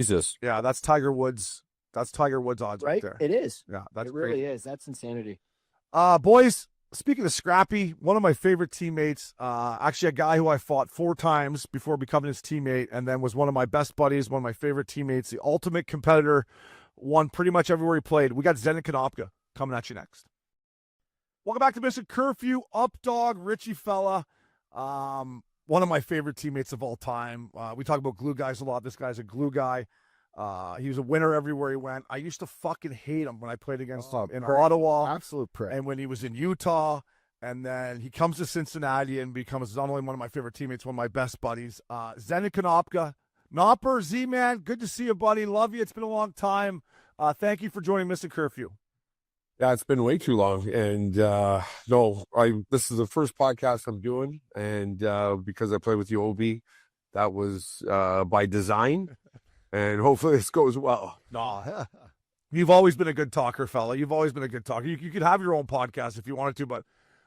Jesus. Yeah, that's Tiger Woods. That's Tiger Woods odds right there. It is. Yeah, that's It really great. is. That's insanity. Boys, speaking of Scrappy, one of my favorite teammates, actually a guy who I fought 4 times before becoming his teammate, and then was one of my best buddies, one of my favorite teammates, the ultimate competitor, won pretty much everywhere he played. We got Zenon Konopka coming at you next. Welcome back to Missin Curfew. Up dog, Richie fella. One of my favorite teammates of all time. We talk about glue guys a lot. This guy's a glue guy. He was a winner everywhere he went. I used to fucking hate him when I played against him in Ottawa. Absolute prick. And when he was in Utah. And then he comes to Cincinnati and becomes not only one of my favorite teammates, one of my best buddies. Zenon Konopka. Nopper, Z-Man, good to see you, buddy. Love you. It's been a long time. Thank you for joining Missin Curfew. Yeah, it's been way too long. And this is the first podcast I'm doing. And because I play with you, OB, that was by design. And hopefully this goes well. No, you've always been a good talker, fella. You've always been a good talker. You could have your own podcast if you wanted to, but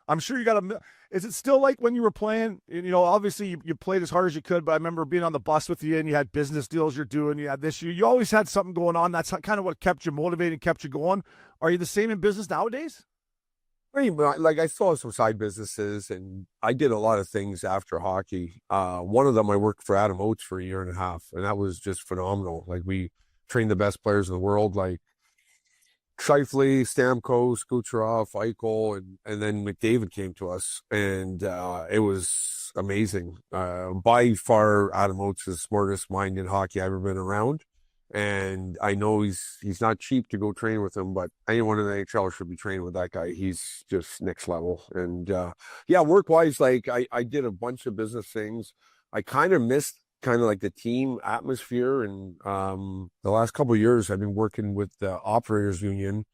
I'm sure you got to. Is it still like when you were playing? You know, obviously you played as hard as you could, but I remember being on the bus with you and you had business deals you're doing. You had this. You always had something going on. That's kind of what kept you motivated and kept you going. Are you the same in business nowadays? Like I still have some side businesses, and I did a lot of things after hockey. One of them, I worked for Adam Oates for a year and a half, and that was just phenomenal. Like we trained the best players in the world, like Shifley, Stamkos, Kucherov, Eichel, and then McDavid came to us, and it was amazing. By far, Adam Oates is the smartest mind in hockey I've ever been around. And I know he's not cheap to go train with him, but anyone in the NHL should be training with that guy. He's just next level. And work-wise, like I did a bunch of business things. I kind of missed like the team atmosphere. And the last couple of years, I've been working with the operators union.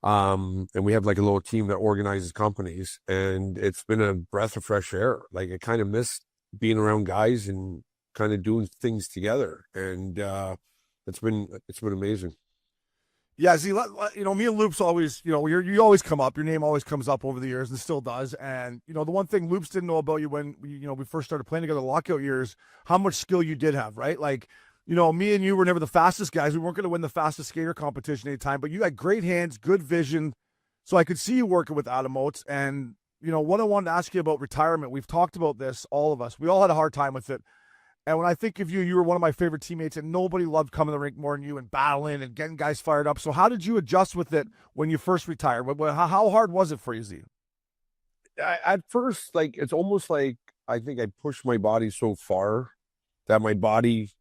And we have like a little team that organizes companies. And it's been a breath of fresh air. Like I kind of missed being around guys and kind of doing things together. And it's been amazing. Yeah, see, you know, me and Loops always, you know, you always come up. Your name always comes up over the years and still does. And, you know, the one thing Loops didn't know about you when, we first started playing together, lockout years, how much skill you did have, right? Like, you know, me and you were never the fastest guys. We weren't going to win the fastest skater competition anytime, but you had great hands, good vision. So I could see you working with Adam Oates. And, you know, what I wanted to ask you about retirement, we've talked about this, all of us. We all had a hard time with it. And when I think of you, you were one of my favorite teammates, and nobody loved coming to the rink more than you and battling and getting guys fired up. So how did you adjust with it when you first retired? How hard was it for you, Z? At first, like, it's almost like I think I pushed my body so far that my body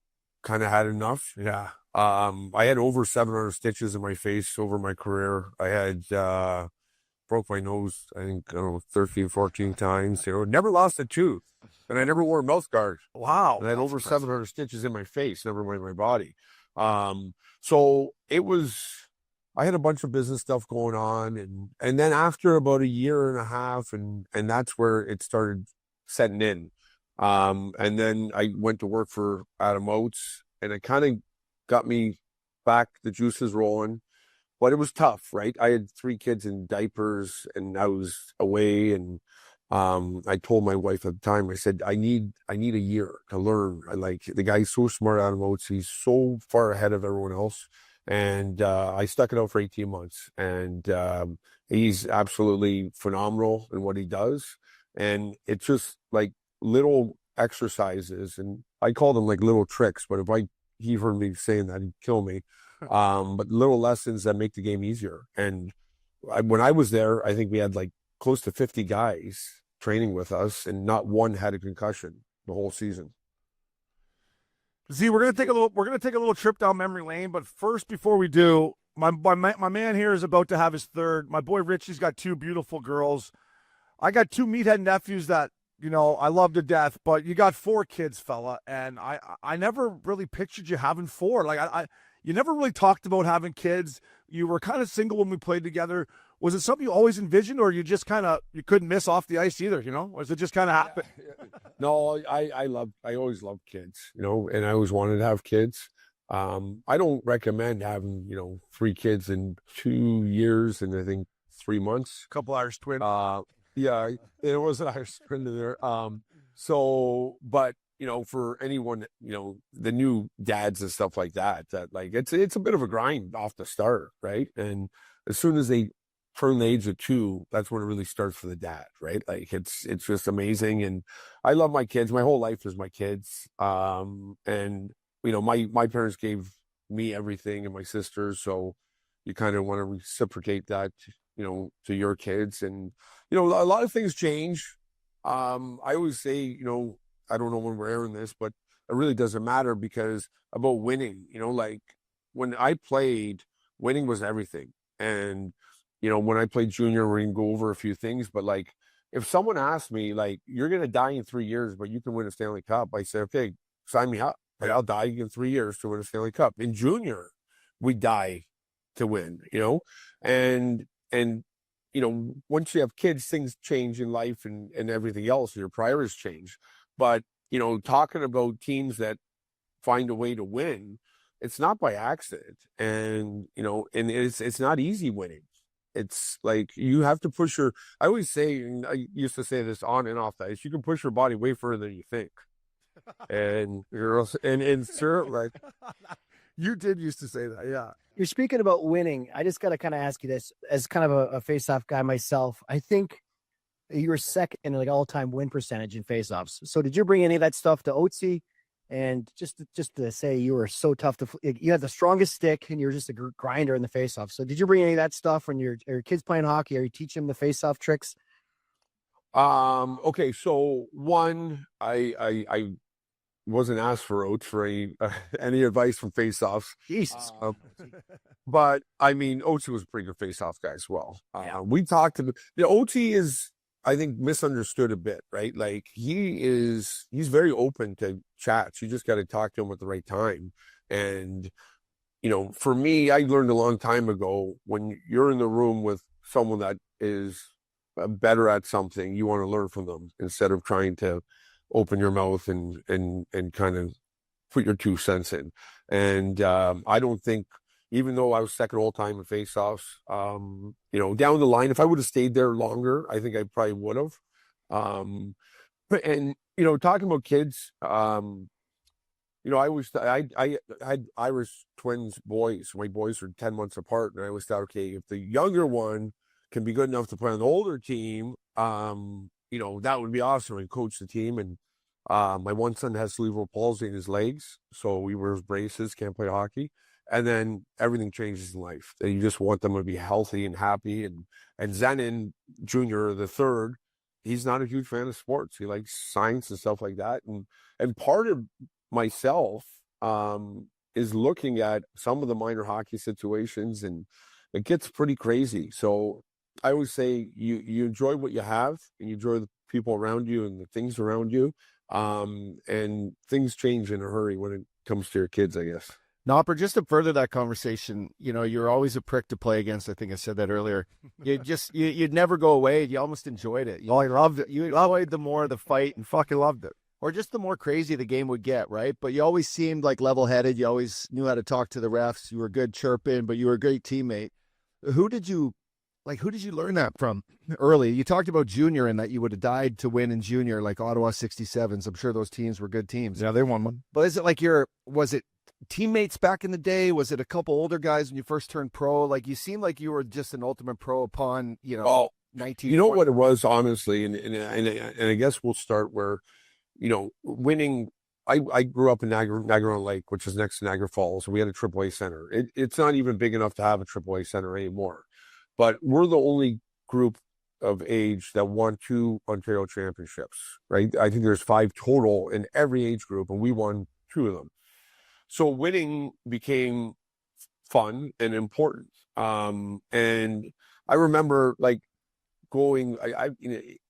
kind of had enough. Yeah. I had over 700 stitches in my face over my career. I had broke my nose, I think, 13, 14 times. You know, never lost a tooth. And I never wore a mouth guard. Wow. And I had over 700 stitches in my face, never mind my body. So it was, I had a bunch of business stuff going on. And then after about a year and a half, and that's where it started setting in. And then I went to work for Adam Oates, and it kind of got me back, the juices rolling. But it was tough, right? I had 3 kids in diapers, and I was away, and I told my wife at the time, I said, I need a year to learn. The guy's so smart, Adam Oates. He's so far ahead of everyone else. And I stuck it out for 18 months. And he's absolutely phenomenal in what he does. And it's just like little exercises, and I call them like little tricks, but if he heard me saying that, he'd kill me. But little lessons that make the game easier. And when I was there, I think we had like close to 50 guys training with us, and not one had a concussion the whole season. Z, we're gonna take a little trip down memory lane, but first, before we do, my man here is about to have his third. My boy Richie's got 2 beautiful girls. I got 2 meathead nephews that, you know, I love to death, but you got 4 kids, fella, and I never really pictured you having 4. Like you never really talked about having kids. You were kind of single when we played together. Was it something you always envisioned, or you just you couldn't miss off the ice either, you know? Was it just kind of happen? No, I always loved kids, you know, and I always wanted to have kids. I don't recommend having, 3 kids in 2 years and I think 3 months. A couple Irish twins. Yeah, it was an Irish twin in there. But for anyone, the new dads and stuff like that, that like it's a bit of a grind off the start, right? And as soon as they turn the age of 2, that's when it really starts for the dad, right? Like it's just amazing. And I love my kids. My whole life is my kids. And my parents gave me everything and my sisters, so you kind of want to reciprocate that, to your kids. And a lot of things change. I always say, I don't know when we're airing this, but it really doesn't matter because about winning, like when I played, winning was everything. And, when I played junior, we're going to go over a few things, but like if someone asked me, like, you're going to die in 3 years, but you can win a Stanley Cup, I say, okay, sign me up. Like, I'll die in 3 years to win a Stanley Cup. In junior, we die to win, and, and, once you have kids, things change in life and everything else, your priorities change. But, talking about teams that find a way to win, it's not by accident. And, and it's not easy winning. It's like you have to push I always say, and I used to say this on and off the ice, you can push your body way further than you think. And sir, like, You did used to say that, yeah. You're speaking about winning. I just got to kind of ask you this as kind of a face-off guy myself. I think you were second in like all-time win percentage in face-offs. So did you bring any of that stuff to Otzi? And just to say you were so tough you had the strongest stick and you were just a grinder in the face-off. So did you bring any of that stuff when your kids playing hockey, or you teach them the face-off tricks? okay. So one, I wasn't asked for oats for any advice from face-offs. Jesus. But I mean, Otzi was a pretty good face-off guy as well. Yeah. We talked to Otzi is, I think, misunderstood a bit, right? Like he's very open to chats. You just got to talk to him at the right time. And, for me, I learned a long time ago, when you're in the room with someone that is better at something, you want to learn from them instead of trying to open your mouth and kind of put your 2 cents in. And I don't think, even though I was second all time in faceoffs, down the line, if I would have stayed there longer, I think I probably would have. And talking about kids, I had Irish twins boys. My boys were 10 months apart, and I always thought, okay, if the younger one can be good enough to play on the older team, that would be awesome. And coach the team. And my one son has cerebral palsy in his legs, so he wears braces, can't play hockey. And then everything changes in life. And you just want them to be healthy and happy. And Zenon Jr., the third, he's not a huge fan of sports. He likes science and stuff like that. And part of myself is looking at some of the minor hockey situations, and it gets pretty crazy. So I always say you enjoy what you have, and you enjoy the people around you and the things around you. And things change in a hurry when it comes to your kids, I guess. Nopper, just to further that conversation, you're always a prick to play against. I think I said that earlier. You'd never go away. You almost enjoyed it. You loved it. You enjoyed the more the fight and fucking loved it. Or just the more crazy the game would get, right? But you always seemed like level-headed. You always knew how to talk to the refs. You were good chirping, but you were a great teammate. Who did you learn that from early? You talked about junior and that you would have died to win in junior, like Ottawa 67s. I'm sure those teams were good teams. Yeah, they won one. But is it like was it teammates back in the day? Was it a couple older guys when you first turned pro? Like, you seemed like you were just an ultimate pro upon, 19. You know what it was, honestly, and I guess we'll start where, winning. I grew up in Niagara Lake, which is next to Niagara Falls. We had a AAA center. It's not even big enough to have a AAA center anymore. But we're the only group of age that won 2 Ontario championships, right? I think there's 5 total in every age group, and we won 2 of them. So winning became fun and important. And I remember like going,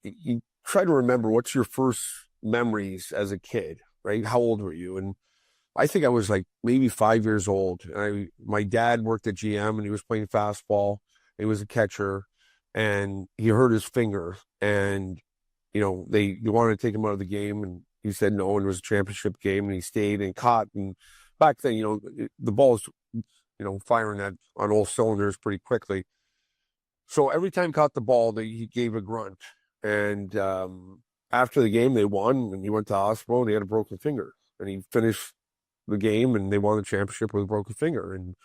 you try to remember what's your first memories as a kid, right? How old were you? And I think I was like maybe 5 years old. And my dad worked at GM, and he was playing fastball. He was a catcher, and he hurt his finger, and they wanted to take him out of the game, and he said no, and it was a championship game, and he stayed and caught. And back then, the ball's firing on all cylinders pretty quickly. So every time he caught the ball, he gave a grunt, and after the game, they won, and he went to the hospital, and he had a broken finger. And he finished the game, and they won the championship with a broken finger. And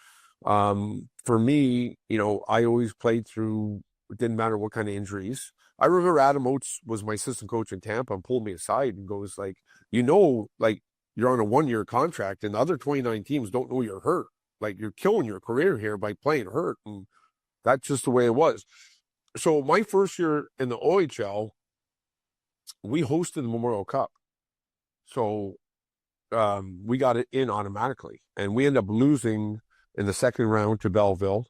for me, I always played through, it didn't matter what kind of injuries. I remember Adam Oates was my assistant coach in Tampa and pulled me aside and goes like, like you're on a 1-year contract and the other 29 teams don't know you're hurt. Like you're killing your career here by playing hurt. And that's just the way it was. So my first year in the OHL, we hosted the Memorial Cup. So we got it in automatically. And we ended up losing in the second round to Belleville.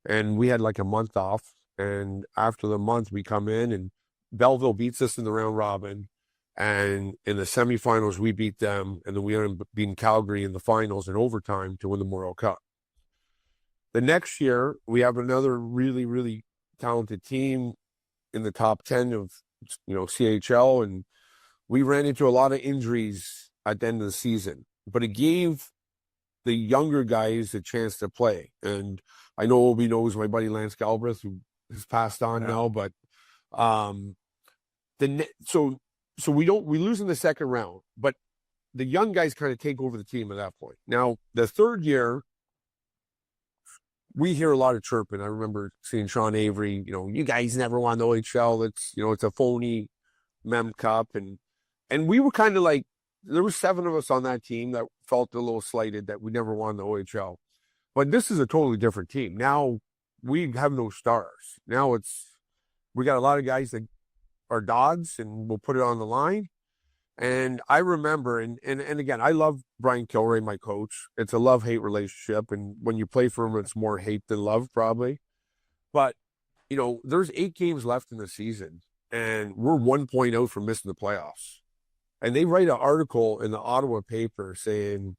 And we had like a month off. And after the month, we come in and Belleville beats us in the round robin. And in the semifinals, we beat them. And then we ended up beating Calgary in the finals in overtime to win the Memorial Cup. The next year, we have another really, really talented team in the top 10 of, CHL. And we ran into a lot of injuries at the end of the season. But it gave the younger guys a chance to play. And I know Obi knows my buddy Lance Galbraith, who has passed on now, but so we lose in the second round, but the young guys kind of take over the team at that point. Now, the third year, we hear a lot of chirping. I remember seeing Sean Avery, you guys never won the OHL. It's a phony Mem Cup. And we were kind of like, there were 7 of us on that team that felt a little slighted that we never won the OHL. But this is a totally different team. Now we have no stars. Now we got a lot of guys that are dogs and we'll put it on the line. And I remember, and again, I love Brian Kilray, my coach. It's a love-hate relationship. And when you play for him, it's more hate than love, probably. But, there's 8 games left in the season and we're 1 point out from missing the playoffs. And they write an article in the Ottawa paper saying,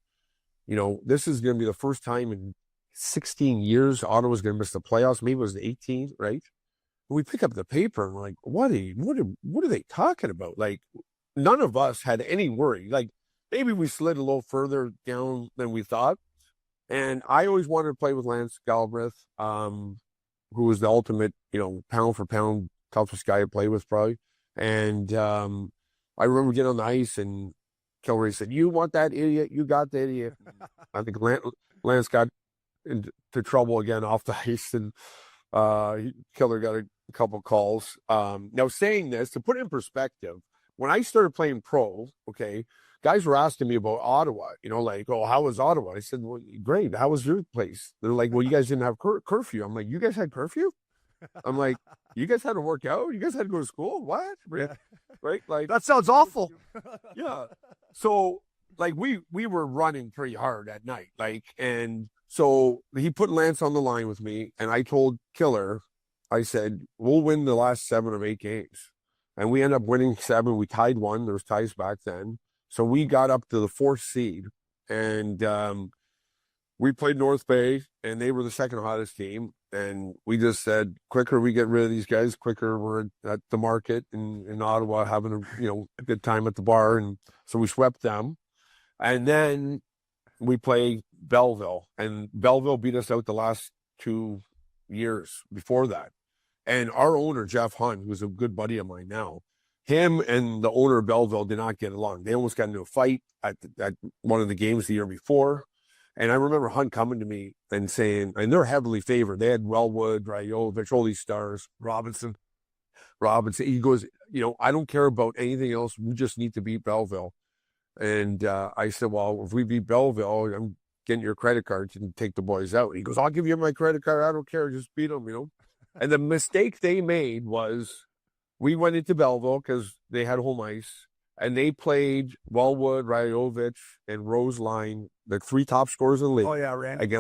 this is going to be the first time in 16 years Ottawa's going to miss the playoffs. Maybe it was 18, right? And we pick up the paper and we're like, what are they talking about? Like, none of us had any worry. Like, maybe we slid a little further down than we thought. And I always wanted to play with Lance Galbraith, who was the ultimate, pound for pound toughest guy to play with, probably. And I remember getting on the ice and Kilray said, "You want that idiot? You got the idiot." I think Lance got into trouble again off the ice, and Killer got a couple calls. Now, saying this, to put it in perspective, when I started playing pro, okay, guys were asking me about Ottawa, like, "Oh, how was Ottawa?" I said, "Well, great. How was your place?" They're like, "Well, you guys didn't have curfew." I'm like, "You guys had curfew?" I'm like, "You guys had to work out? You guys had to go to school? What?" Yeah. Right? Like, that sounds awful. yeah. So like we were running pretty hard at night. Like, and so he put Lance on the line with me and I told Killer, I said, "We'll win the last 7 of 8 games." And we ended up winning 7. We tied 1. There was ties back then. So we got up to the 4th seed and we played North Bay and they were the second hottest team. And we just said, quicker we get rid of these guys, quicker we're at the market in Ottawa having a good time at the bar. And so we swept them. And then we play Belleville. And Belleville beat us out the last 2 years before that. And our owner, Jeff Hunt, who's a good buddy of mine now, him and the owner of Belleville did not get along. They almost got into a fight at one of the games the year before. And I remember Hunt coming to me and saying, and they're heavily favored. They had Wellwood, Rayovich, all these stars, Robinson. He goes, "I don't care about anything else. We just need to beat Belleville." And I said, "Well, if we beat Belleville, I'm getting your credit card to take the boys out." He goes, "I'll give you my credit card. I don't care. Just beat them, And the mistake they made was we went into Belleville because they had home ice. And they played Wellwood, Rayovich, and Rose line, the 3 top scorers in the league. Oh yeah, Randy.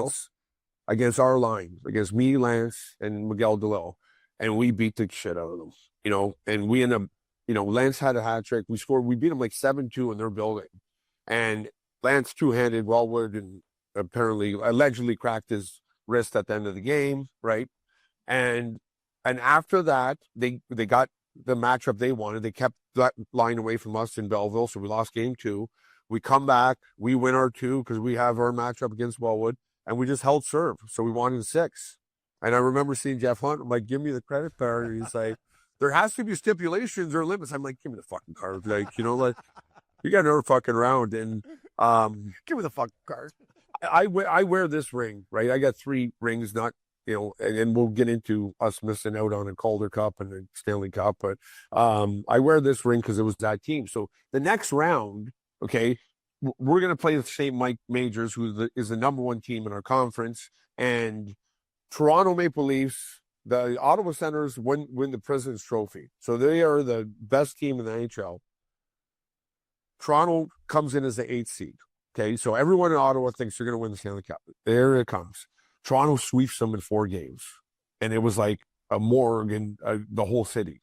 Against our line, against me, Lance, and Miguel DeLille. And we beat the shit out of them, and we ended up, Lance had a hat trick. We beat them like 7-2 in their building. And Lance two-handed Wellwood and allegedly cracked his wrist at the end of the game, right? And after that, they got the matchup they wanted. They kept that line away from us in Belleville, so we lost game 2. We come back, we win our 2 because we have our matchup against Wellwood, and we just held serve, so we won in 6. And I remember seeing Jeff Hunt. I'm like, "Give me the credit card." And he's like, there has to be stipulations or limits. I'm like, give me the fucking card. Like, like, you got another fucking round. And Give me the fucking card. I wear this ring, right? I got 3 rings, not, and we'll get into us missing out on a Calder Cup and a Stanley Cup, but I wear this ring because it was that team. So the next round, okay, we're going to play the St. Mike Majors, who is the number 1 team in our conference, and Toronto Maple Leafs, the Ottawa Senators win the President's Trophy. So they are the best team in the NHL. Toronto comes in as the 8th seed. Okay, so everyone in Ottawa thinks they're going to win the Stanley Cup. There it comes. Toronto sweeps them in 4 games. And it was like a morgue in the whole city.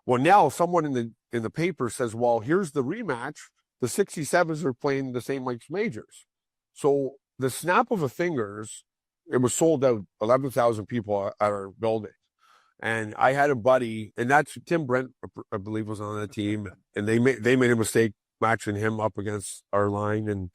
Well, now someone in the paper says, well, here's the rematch. The 67s are playing the St. Mike's Majors. So the snap of a fingers, it was sold out, 11,000 people at our building. And I had a buddy, and that's Tim Brent, I believe, was on that team. And they made a mistake matching him up against our line. And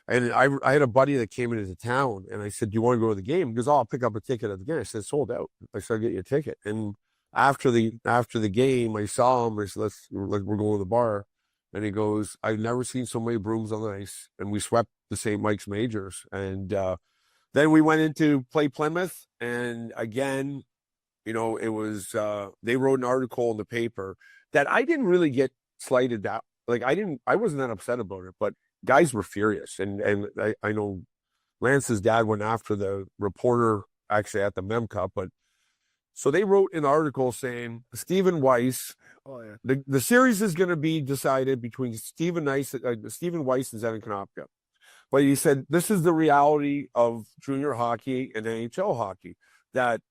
I had a buddy that came into town, and I said, do you want to go to the game? He goes, oh, I'll pick up a ticket at the game. I said, sold out. I said, I'll get you a ticket. And after the game, I saw him. I said, we're going to the bar. And he goes, I've never seen so many brooms on the ice. And we swept the St. Mike's Majors. And then we went into play Plymouth. And again, it was, they wrote an article in the paper that I didn't really get slighted that. Like, I wasn't that upset about it, but guys were furious. And I know Lance's dad went after the reporter actually at the Mem Cup, but so they wrote an article saying Stephen Weiss, the series is going to be decided between Stephen Weiss and Zenon Konopka. But he said, this is the reality of junior hockey and NHL hockey, that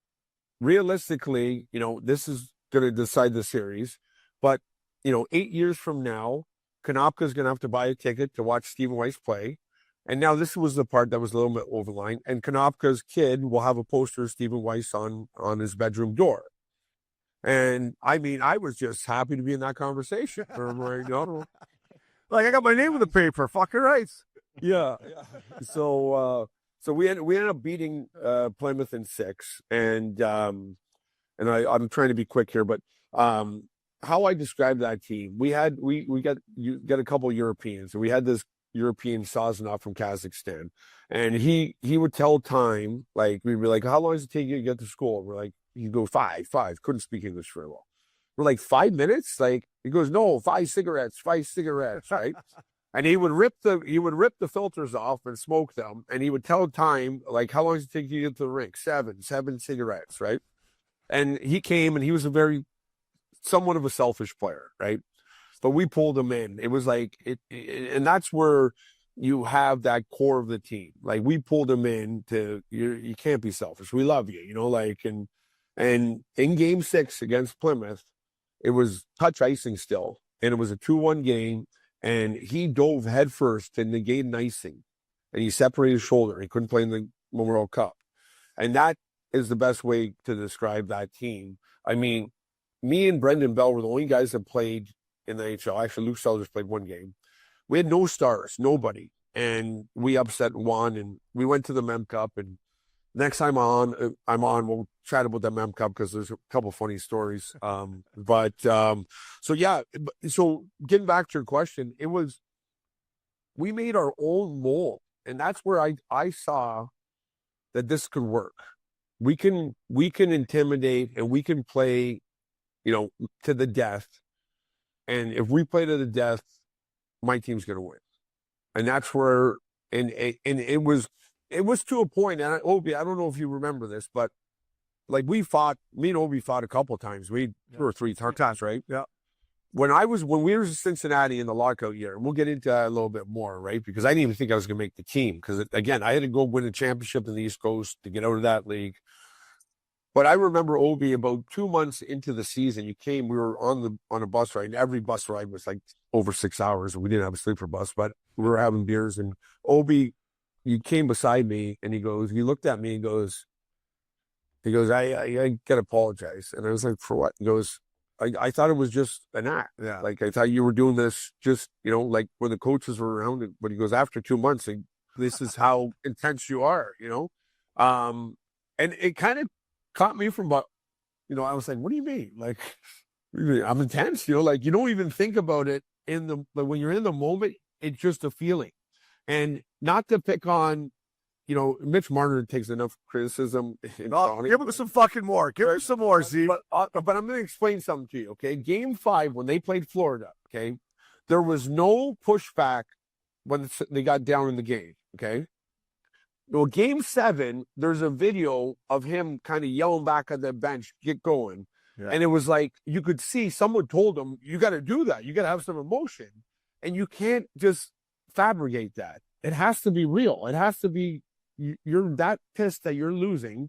realistically, this is going to decide the series. But, 8 years from now, Konopka is going to have to buy a ticket to watch Stephen Weiss play. And now this was the part that was a little bit over the line. And Konopka's kid will have a poster of Stephen Weiss on his bedroom door. And I mean, I was just happy to be in that conversation. Like, I got my name in the paper. Fucking rights. Yeah. So we ended up beating Plymouth in 6. And I'm trying to be quick here, but how I described that team, we got a couple Europeans, and we had this European Sazonov from Kazakhstan, and he would tell time, like, we'd be like, how long does it take you to get to school? We're like, he'd go 5, couldn't speak English very well. We're like, 5 minutes? Like, he goes, no, 5 cigarettes, right? And he would rip the filters off and smoke them, and he would tell time, like, how long does it take you to get to the rink? 7 cigarettes, right? And he came, and he was somewhat of a selfish player, right? But we pulled him in. It was like and that's where you have that core of the team. Like, we pulled him in you can't be selfish. We love you, and in game 6 against Plymouth, it was touch icing still, and it was a 2-1 game, and he dove headfirst to negate an icing, and he separated his shoulder. He couldn't play in the Memorial Cup, and that is the best way to describe that team. I mean, me and Brendan Bell were the only guys that played in the NHL. Actually, Luke Sellers played 1 game. We had no stars, nobody. And we upset and won, and we went to the Mem Cup. And next time I'm on, we'll chat about the Mem Cup because there's a couple funny stories. So getting back to your question, we made our own mold. And that's where I saw that this could work. We can intimidate, and we can play, to the death. And if we play to the death, my team's going to win. And that's where, and it was to a point, and Obi, I don't know if you remember this, but like me and Obi fought a couple of times. 2 or 3 times, right? Yeah. When we were in Cincinnati in the lockout year, and we'll get into that a little bit more, right? Because I didn't even think I was going to make the team. Because again, I had to go win a championship in the East Coast to get out of that league. But I remember, Obi, about 2 months into the season, we were on a bus ride, and every bus ride was like over 6 hours. We didn't have a sleeper bus, but we were having beers. And Obi, you came beside me, and he looked at me and goes, I gotta apologize. And I was like, for what? He goes, I thought it was just an act. Yeah. Like, I thought you were doing this just, like when the coaches were around. But he goes, after 2 months, this is how intense you are, and it kind of caught me from, I was like, what do you mean? Like, I'm intense, you know, like you don't even think about it but when you're in the moment, it's just a feeling. And not to pick on, you know, Mitch Marner takes enough criticism. No, give him some fucking more. Give him some more, Z. But I'm going to explain something to you, okay? Game 5, when they played Florida, okay, there was no pushback when they got down in the game, okay? Well, Game 7, there's a video of him kind of yelling back at the bench, get going. Yeah. And it was like, you could see someone told him, you got to do that. You got to have some emotion. And you can't just fabricate that. It has to be real. It has to be, you're that pissed that you're losing.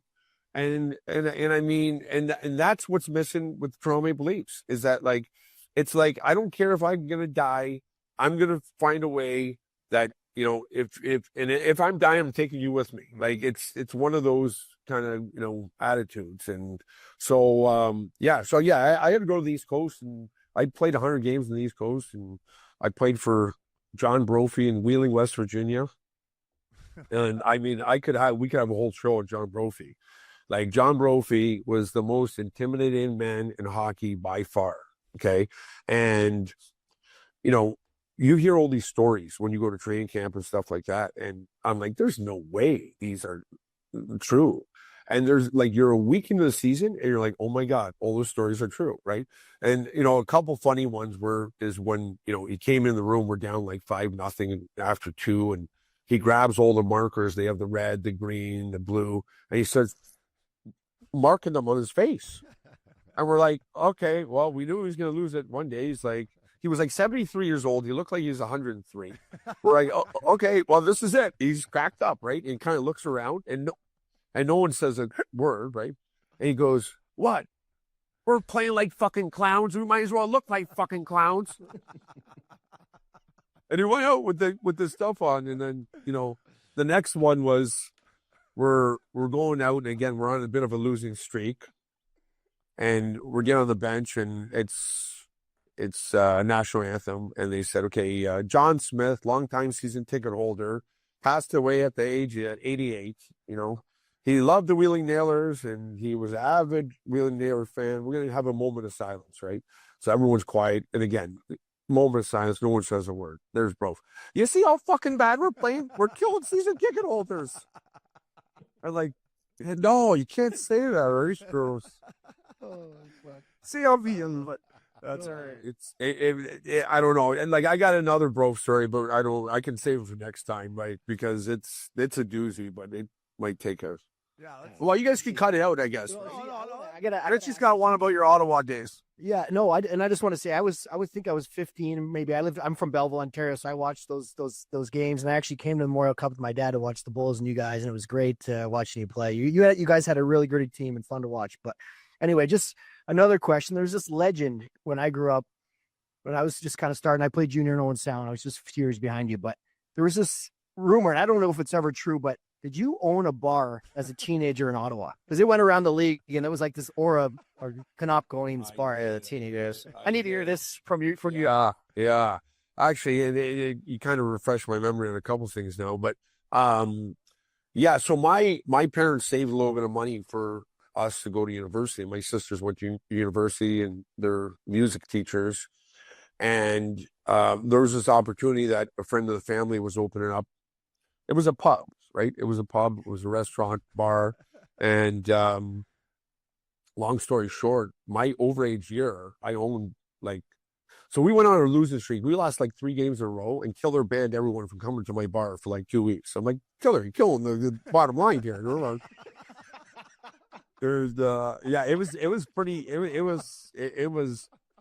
And I mean, and that's what's missing with Toronto Maple Leafs is that like, it's like, I don't care if I'm going to die. I'm going to find a way that, you know, if I'm dying, I'm taking you with me. Like it's one of those kind of, you know, attitudes. And so, I had to go to the East Coast, and I played 100 games in the East Coast, and I played for John Brophy in Wheeling, West Virginia. And I mean, we could have a whole show on John Brophy. Like John Brophy was the most intimidating man in hockey by far. Okay. And, you know, you hear all these stories when you go to training camp and stuff like that. And I'm like, there's no way these are true. And there's like, you're a week into the season and you're like, oh my God, all those stories are true. Right. And, you know, a couple funny ones is when, you know, he came in the room, we're down like 5-0 after 2, and he grabs all the markers. They have the red, the green, the blue, and he starts marking them on his face. And we're like, okay, well, we knew he was going to lose it one day. He was like 73 years old. He looked like he was 103. We're like, oh, okay, well, this is it. He's cracked up, right? And kind of looks around, and no one says a word, right? And he goes, what? We're playing like fucking clowns. We might as well look like fucking clowns. And he went out with the stuff on. And then, you know, the next one was we're going out, and again, we're on a bit of a losing streak. And we're getting on the bench, and it's a national anthem. And they said, okay, John Smith, longtime season ticket holder, passed away at the age of 88. You know, he loved the Wheeling Nailers, and he was an avid Wheeling Nailers fan. We're going to have a moment of silence, right? So everyone's quiet. And again, moment of silence. No one says a word. There's Bro. You see how fucking bad we're playing? We're killing season ticket holders. I'm like, no, you can't say that, right? Gross. Oh, fuck. See how but that's all right. It's I don't know. And like, I got another Bro story, but I can save it for next time, right? Because it's a doozy, but it might take us. Yeah. Well, you guys can cut it out, I guess. No. Richie's got one about your Ottawa days. Yeah, no, I just want to say I would think I was 15, maybe. I'm from Belleville, Ontario, so I watched those games, and I actually came to the Memorial Cup with my dad to watch the Bulls and you guys, and it was great watching you play. You guys had a really gritty team and fun to watch. But anyway, just another question. There's this legend when I grew up, when I was just kind of starting. I played junior in Owen Sound. I was just a few years behind you, but there was this rumor, and I don't know if it's ever true, but did you own a bar as a teenager in Ottawa? Because it went around the league, and it was like this aura or Konopka owning this bar as a teenager. I need to hear this from you. Yeah. Actually, you kind of refreshed my memory on a couple things now, but yeah. So my parents saved a little bit of money for us to go to university. My sisters went to university, and they're music teachers. And there was this opportunity that a friend of the family was opening up. It was a pub, right? It was a pub. It was a restaurant, bar. And long story short, my overage year, I owned so we went on a losing streak. We lost like 3 games in a row, and Killer banned everyone from coming to my bar for like 2 weeks. I'm like, Killer, you're killing the bottom line here. There's it was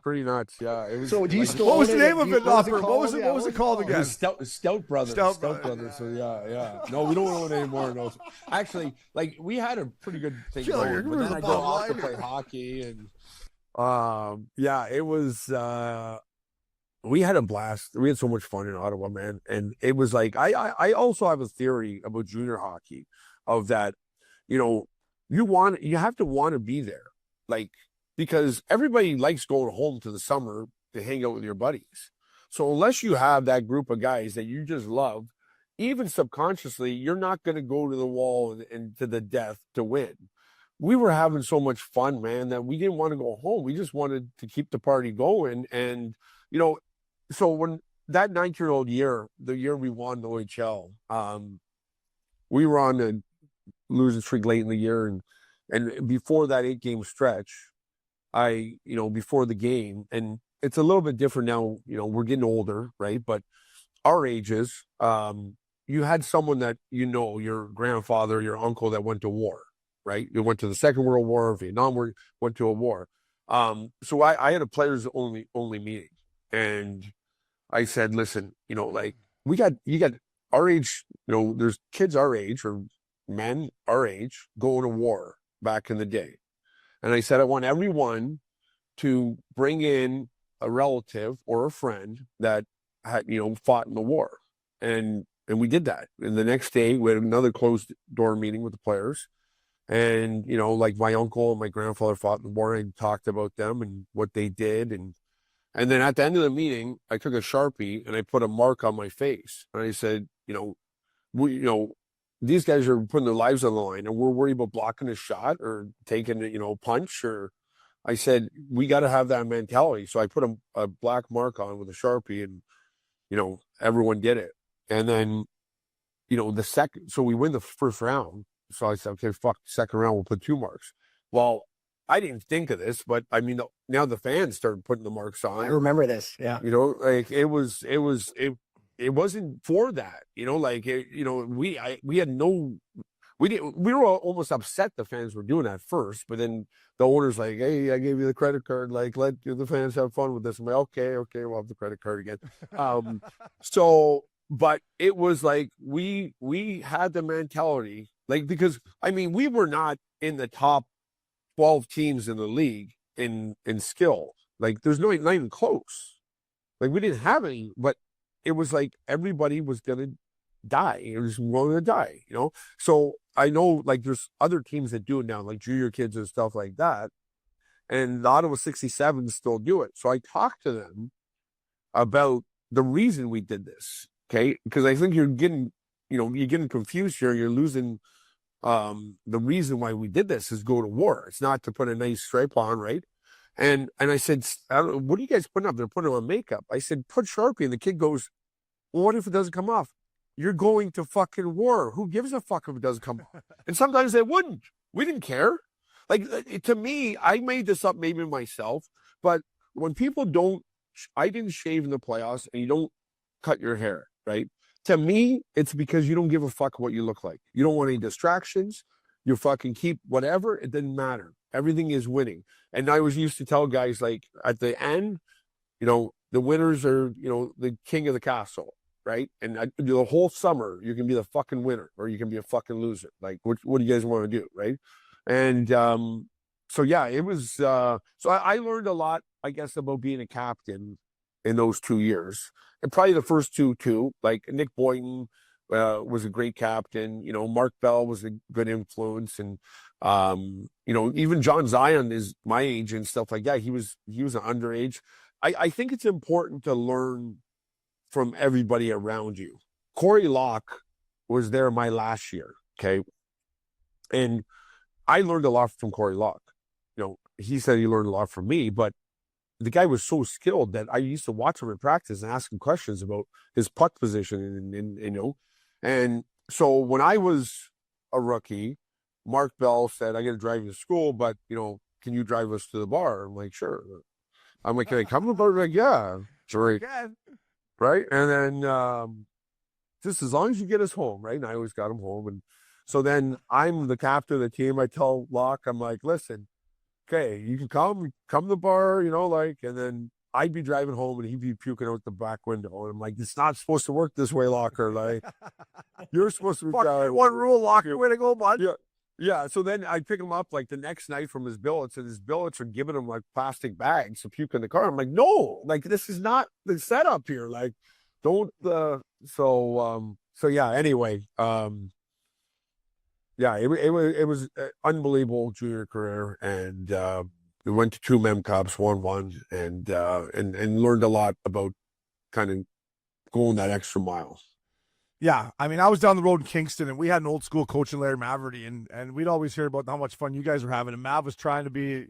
pretty nuts. Yeah. It was. So do you still what was the own name of it? What Was it called again? Stout Brothers. Stout Brothers. So yeah. No, we don't own it anymore. No. Actually, like we had a pretty good thing going, but then I go off to play hockey, and it was we had a blast. We had so much fun in Ottawa, man. And it was like I also have a theory about junior hockey of that, you know, you have to want to be there. Like, because everybody likes going home to the summer to hang out with your buddies. So unless you have that group of guys that you just love, even subconsciously, you're not going to go to the wall and to the death to win. we were having so much fun, man, that we didn't want to go home. We just wanted to keep the party going. And, you know, so when that 9-year-old year, the year we won the OHL, we were on a losing streak late in the year. And before that 8-game stretch, before the game, and it's a little bit different now, we're getting older, right? But our ages, you had someone that, your grandfather, your uncle that went to war, right? You went to the Second World War, Vietnam War, went to a war. So I had a players only meeting, and I said, listen, like you got our age, there's kids our age or men our age going to war back in the day. And I said, I want everyone to bring in a relative or a friend that had, fought in the war. And we did that. And the next day we had another closed door meeting with the players. And, like my uncle and my grandfather fought in the war, and I talked about them and what they did. And then at the end of the meeting, I took a Sharpie and I put a mark on my face. And I said, these guys are putting their lives on the line, and we're worried about blocking a shot or taking a punch. Or I said, we got to have that mentality. So I put a black mark on with a Sharpie, and, everyone did it. And then, so we win the first round. So I said, okay, fuck, second round, we'll put 2 marks. Well, I didn't think of this, but I mean, now the fans started putting the marks on. I remember this. Yeah. Like it wasn't for that, we had no, we were almost upset the fans were doing that first, but then the owner's like, hey, I gave you the credit card, like, let the fans have fun with this. I'm like, okay, we'll have the credit card again. But it was like, we had the mentality, like, because I mean, we were not in the top 12 teams in the league in skill. Like, there's not even close. Like, we didn't have any, but it was like everybody was going to die. It was going to die, So I know, like, there's other teams that do it now, like junior kids and stuff like that. And the Ottawa 67 still do it. So I talked to them about the reason we did this, okay? Because I think you're getting confused here. You're losing the reason why we did this is go to war. It's not to put a nice stripe on, right? And I said, what are you guys putting up? They're putting on makeup. I said, put Sharpie. And the kid goes, well, what if it doesn't come off? You're going to fucking war. Who gives a fuck if it doesn't come off? And sometimes they wouldn't. We didn't care. Like, to me, I made this up maybe myself, but when people I didn't shave in the playoffs and you don't cut your hair, right? To me, it's because you don't give a fuck what you look like. You don't want any distractions. You fucking keep whatever. It didn't matter. Everything is winning. And I was used to tell guys, like, at the end, the winners are, the king of the castle, right? And the whole summer, you can be the fucking winner or you can be a fucking loser. Like, what do you guys want to do, right? And so, yeah, it was, so I learned a lot, I guess, about being a captain in those 2 years. And probably the first two, too. Like, Nick Boynton was a great captain. Mark Bell was a good influence. And, even John Zion is my age and stuff like that. He was an underage. I think it's important to learn from everybody around you. Corey Locke was there my last year, okay? And I learned a lot from Corey Locke. He said he learned a lot from me, but the guy was so skilled that I used to watch him in practice and ask him questions about his puck position and so when I was a rookie, Mark Bell said, I got to drive you to school, but, can you drive us to the bar? I'm like, sure. I'm like, can I come to the bar? Like, yeah. Sure. Right. And then just as long as you get us home, right? And I always got him home. And so then I'm the captain of the team. I tell Locke, I'm like, listen, okay, you can come to the bar, and then I'd be driving home and he'd be puking out the back window. And I'm like, it's not supposed to work this way, Locker. Like, you're supposed to be driving. One rule, Locker, way to go, bud. Yeah. Yeah. So then I'd pick him up like the next night from his billets, and his billets are giving him like plastic bags to puke in the car. I'm like, no, like, this is not the setup here. Like, don't, so yeah, anyway, yeah, it was an unbelievable junior career, and we went to 2 Mem Cups, won one, and learned a lot about kind of going that extra mile. Yeah, I mean, I was down the road in Kingston, and we had an old school coach in Larry Maverty, and we'd always hear about how much fun you guys were having. And Mav was trying to be,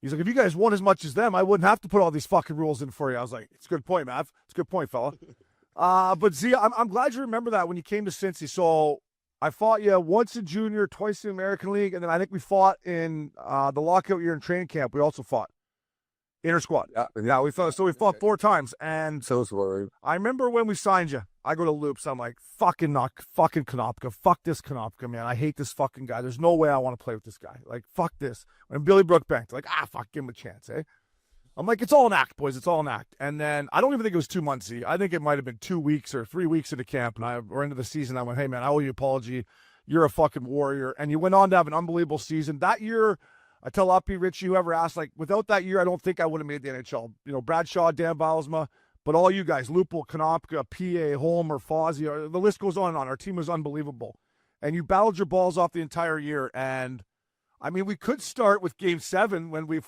he's like, if you guys won as much as them, I wouldn't have to put all these fucking rules in for you. I was like, it's a good point, Mav. It's a good point, fella. But Z, I'm glad you remember that when you came to Cincy. So I fought you once in junior, twice in the American League, and then I think we fought in the lockout year in training camp. We also fought inter squad. Yeah, we fought. So we fought 4 times, and So sorry. I remember when we signed you. I go to Loops. I'm like, fucking Konopka. Fuck this Konopka, man. I hate this fucking guy. There's no way I want to play with this guy. Like, fuck this. And Billy Brookbank, like, fuck, give him a chance, eh? I'm like, it's all an act, boys. It's all an act. And then I don't even think it was 2 months. I think it might have been 2 weeks or 3 weeks into camp, or into the season. I went, hey, man, I owe you an apology. You're a fucking warrior. And you went on to have an unbelievable season. That year, I tell Uppy, Richie, whoever asked, like, without that year, I don't think I would have made the NHL. You know, Brad Shaw, Dan Bylsma, but all you guys, Lupo, Konopka, PA, Holmer, Fozzie, the list goes on and on. Our team was unbelievable. And you battled your balls off the entire year. And, I mean, we could start with Game 7 when we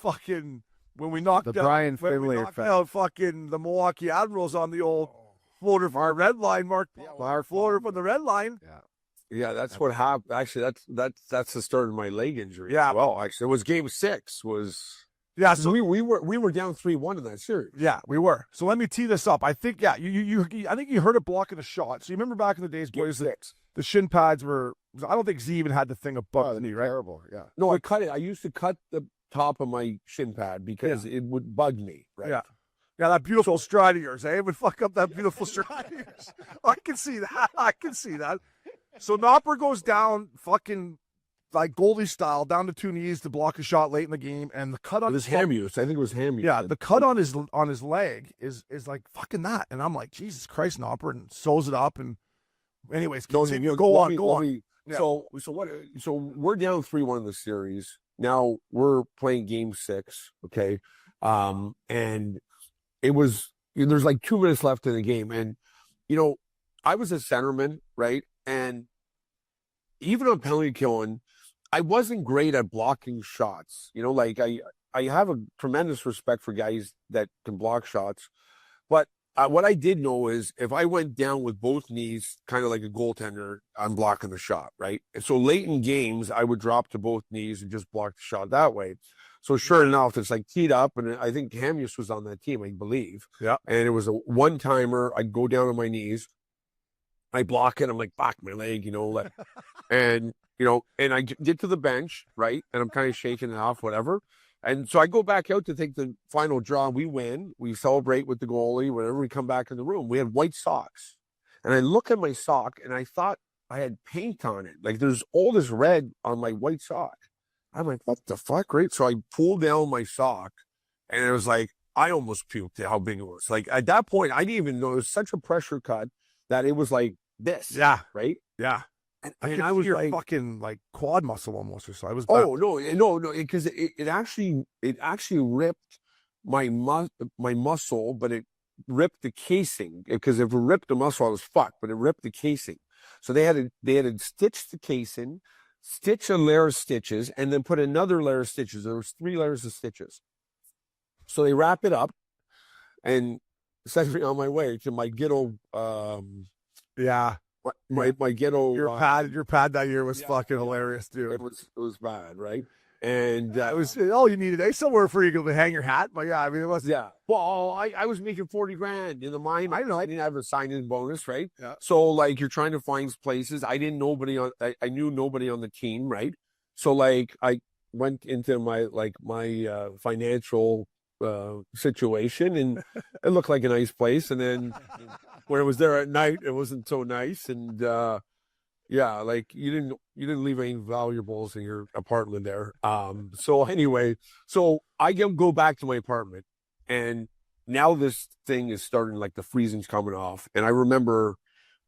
knocked The Brian Finlay out fucking the Milwaukee Admirals on the old floater from our red line, Mark. Our floater from the red line. Yeah, that's what happened. Actually, that's the start of my leg injury. Yeah. Well, actually, it was Game 6. Yeah, So we were down 3-1 in that series. Yeah, we were. So let me tee this up. I think, I think you heard it blocking the shot. So you remember back in the days, boys, the shin pads were, I don't think Z even had the thing above the knee, right? Terrible. Yeah. No, I cut it. I used to cut the top of my shin pad because it would bug me, right? Yeah. Yeah, that beautiful stride of yours, eh? It would fuck up that beautiful stride of yours. I can see that. So Nopper goes down fucking like goalie style, down to 2 knees to block a shot late in the game, and the cut on It was ham use. I think it was ham use. Yeah, the cut on his leg is like fucking that, and I'm like, Jesus Christ, Nopper, and sews it up, and anyways, go on. Yeah. So we're down 3-1 in the series. Now we're playing Game 6, okay, and it was there's like 2 minutes left in the game, and I was a centerman, right, and even on penalty killing, I wasn't great at blocking shots. Like I have a tremendous respect for guys that can block shots. But what I did know is if I went down with both knees, kind of like a goaltender, I'm blocking the shot, right? And so late in games, I would drop to both knees and just block the shot that way. So sure enough, it's like teed up, and I think Hamius was on that team, I believe. Yeah. And it was a one-timer. I'd go down on my knees. I block it. I'm like, fuck my leg, and I get to the bench, right? And I'm kind of shaking it off, whatever. And so I go back out to take the final draw. We win. We celebrate with the goalie. Whenever we come back in the room, we had white socks. And I look at my sock, and I thought I had paint on it. Like there's all this red on my white sock. I'm like, what the fuck, right? So I pulled down my sock, and it was like, I almost puked at how big it was. Like at that point, I didn't even know it was such a pressure cut that it was like this. Yeah. Right? Yeah. And I was your like, fucking like quad muscle almost or so. I was. Oh no, because it actually ripped my muscle, but it ripped the casing. Because if it ripped the muscle, I was fucked. But it ripped the casing. So they had to stitch the casing, stitch a layer of stitches, and then put another layer of stitches. There was 3 layers of stitches. So they wrap it up, and sent me on my way to my ghetto. Yeah. My ghetto. Your pad that year was fucking hilarious, dude. It was bad, right? And it was all you needed. Somewhere for you to hang your hat. But yeah, I mean, it was. Yeah. Well, I was making 40 grand in the mine. I know I didn't have a sign-in bonus, right? Yeah. So like you're trying to find places. I knew nobody on the team, right? So like I went into my financial situation, and it looked like a nice place, and then when I was there at night, it wasn't so nice, and like you didn't leave any valuables in your apartment there. So anyway, so I go back to my apartment, and now this thing is starting, like the freezing's coming off, and I remember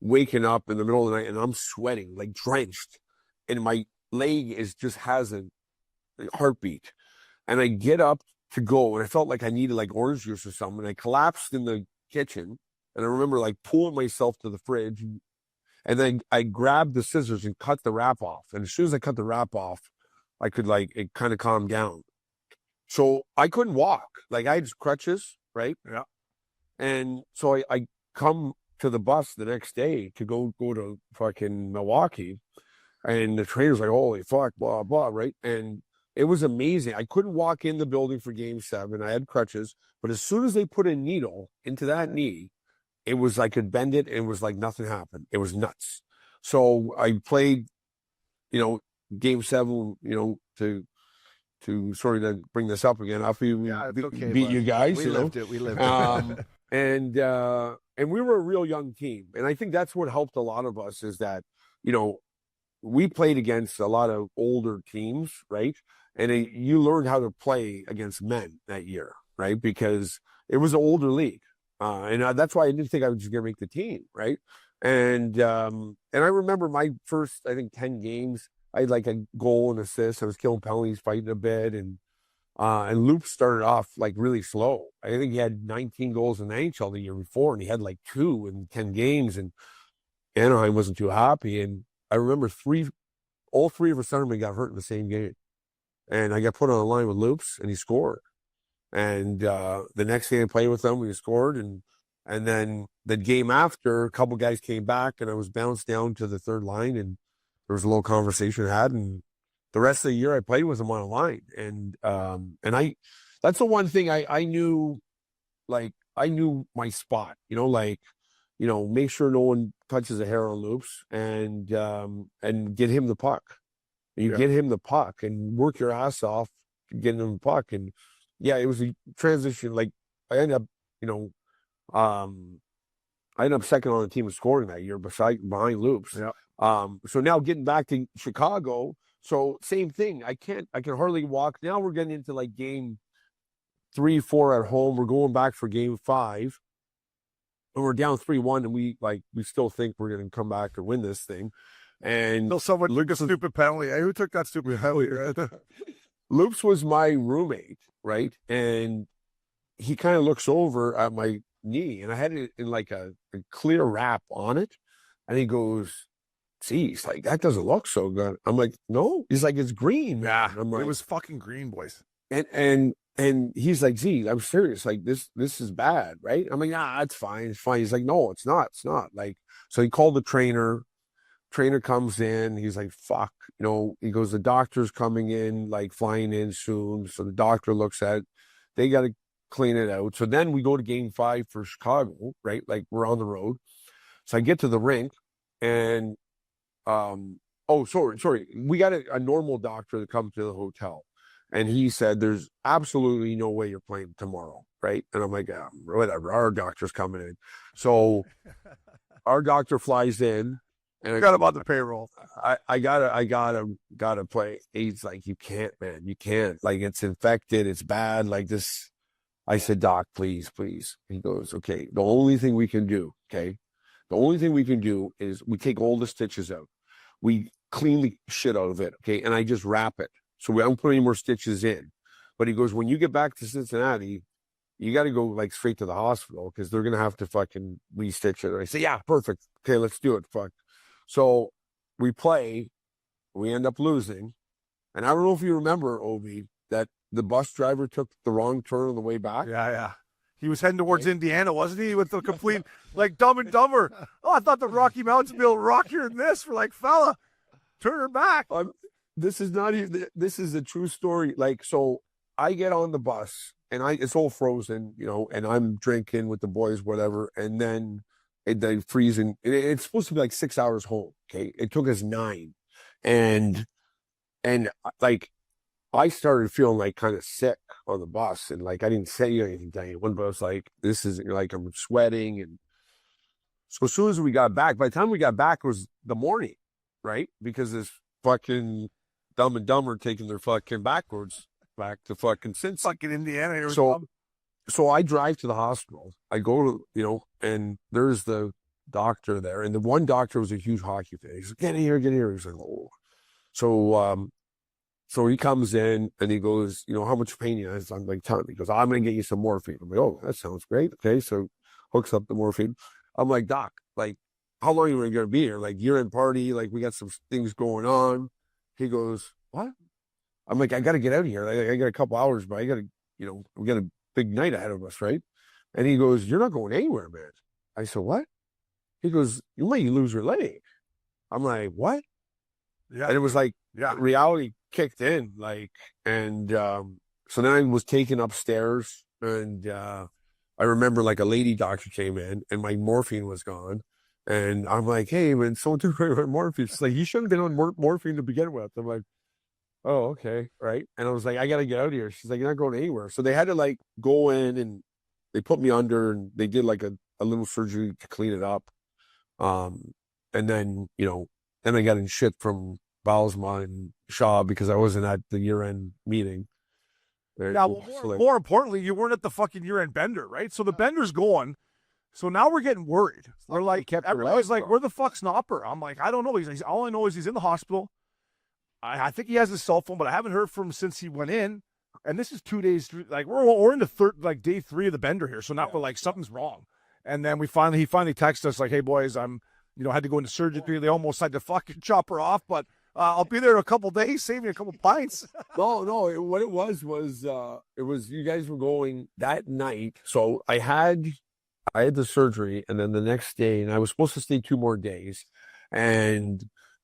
waking up in the middle of the night, and I'm sweating, like drenched, and my leg has a heartbeat, and I get up to go, and I felt like I needed like orange juice or something. And I collapsed in the kitchen, and I remember like pulling myself to the fridge, and then I grabbed the scissors and cut the wrap off. And as soon as I cut the wrap off, I could it kind of calmed down. So I couldn't walk. Like I had crutches, right? Yeah. And so I come to the bus the next day to go to fucking Milwaukee. And the trainer's like, holy fuck, blah, blah, right? And it was amazing. I couldn't walk in the building for game 7. I had crutches, but as soon as they put a needle into that knee, it was I could bend it and it was like nothing happened. It was nuts. So I played, game 7, sorry to bring this up again. After you beat you guys, we lived it. We lived it. And we were a real young team. And I think that's what helped a lot of us is that, we played against a lot of older teams, right? And you learned how to play against men that year, right? Because it was an older league. And that's why I didn't think I was just going to make the team, right? And I remember my first, I think, 10 games, I had like a goal and assist. I was killing penalties, fighting a bit. And Loop started off like really slow. I think he had 19 goals in the NHL the year before, and he had like 2 in 10 games. And Anaheim wasn't too happy. And I remember all 3 of our centermen got hurt in the same game. And I got put on the line with Loops, and he scored. And the next day I played with them, we scored. And then the game after, a couple guys came back, and I was bounced down to the third line, and there was a little conversation I had. And the rest of the year I played with him on a line. And that's the one thing I knew, like, I knew my spot, make sure no one touches a hair on Loops and get him the puck. You get him the puck and work your ass off getting him the puck. And yeah, it was a transition. Like I ended up second on the team in scoring that year behind Loops. Yeah. So now getting back to Chicago, so same thing. I can hardly walk. Now we're getting into like game 3, 4 at home. We're going back for game 5. And we're down 3-1, and we still think we're going to come back and win this thing. And still someone took a stupid penalty. Hey, who took that stupid penalty? Loops was my roommate, right? And he kind of looks over at my knee, and I had it in like a clear wrap on it. And he goes, geez, like that doesn't look so good. I'm like, no. He's like, it's green. Yeah, I'm like, it was fucking green, boys. And he's like, gee, I'm serious. Like this is bad, right? I'm like, nah, it's fine. It's fine. He's like, no, it's not. It's not. Like, so he called the trainer. Trainer comes in. He's like, fuck. He goes, the doctor's coming in, like flying in soon. So the doctor looks at it. They got to clean it out. So then we go to game 5 for Chicago, right? Like we're on the road. So I get to the rink and, sorry. We got a normal doctor that comes to the hotel. And he said, there's absolutely no way you're playing tomorrow, right? And I'm like, whatever, our doctor's coming in. So our doctor flies in. And I got him on the payroll. I gotta play. He's like, you can't, man. You can't. Like, it's infected. It's bad. Like this. I said, Doc, please. He goes, okay, the only thing we can do, is we take all the stitches out. We clean the shit out of it, okay? And I just wrap it. So we don't put any more stitches in. But he goes, when you get back to Cincinnati, you got to go like straight to the hospital because they're going to have to fucking re-stitch it. And I say, yeah, perfect. Okay, let's do it. Fuck. So we play. We end up losing. And I don't know if you remember, Obi, that the bus driver took the wrong turn on the way back. Yeah. He was heading towards Indiana, wasn't he? With the complete, like, Dumb and Dumber. Oh, I thought the Rocky Mountains would be a little rockier than this. We're like, fella, turn her back. This is not even, this is a true story. Like, so I get on the bus and it's all frozen, and I'm drinking with the boys, whatever. And then they freeze and it's supposed to be like 6 hours home. Okay. It took us 9. And like, I started feeling like kind of sick on the bus, and like I didn't say anything to anyone, but I was like, this is like I'm sweating. And so as soon as we got back, by the time we got back, it was the morning, right? Because this fucking Dumb and Dumber taking their fucking backwards back to fucking Cincy. Fucking Indiana. So I drive to the hospital. I go to, and there's the doctor there, and the one doctor was a huge hockey fan. He's like, get in here. He's like, oh. So he comes in and he goes, how much pain you have? I'm like, telling him. He goes, I'm going to get you some morphine. I'm like, oh, that sounds great. Okay. So hooks up the morphine. I'm like, Doc, like, how long are you going to be here? Like, year end party. Like, we got some things going on. He goes, what? I'm like, I got to get out of here. I got a couple hours, but I got to, we got a big night ahead of us, right? And he goes, you're not going anywhere, man. I said, what? He goes, you might lose your leg. I'm like, what? Yeah. And it was like, Yeah. reality kicked in, like, and so then I was taken upstairs, and I remember like a lady doctor came in, and my morphine was gone, and I'm like, hey, man, someone took away my morphine. She's like, you shouldn't have been on morphine to begin with. I'm like, oh, okay, right. And I was like, I gotta get out of here. She's like, you're not going anywhere. So they had to like go in, and they put me under, and they did like a little surgery to clean it up. And then, then I got in shit from Baalsma and Shaw because I wasn't at the year-end meeting. Yeah, well, more importantly, you weren't at the fucking year-end bender, right? So the bender's going. So now we're getting worried. We're like, everybody's like, where the fuck's Nopper? I'm like, I don't know. He's all I know is he's in the hospital. I think he has his cell phone, but I haven't heard from him since he went in. And this is 2 days, like we're into day 3 of the bender here. So now we're like, something's wrong. And then he finally texted us like, hey boys, I'm, had to go into surgery. They almost had to fucking chop her off, but I'll be there in a couple days, save me a couple pints. No, what it was you guys were going that night. So I had the surgery, and then the next day, and I was supposed to stay 2 more days. And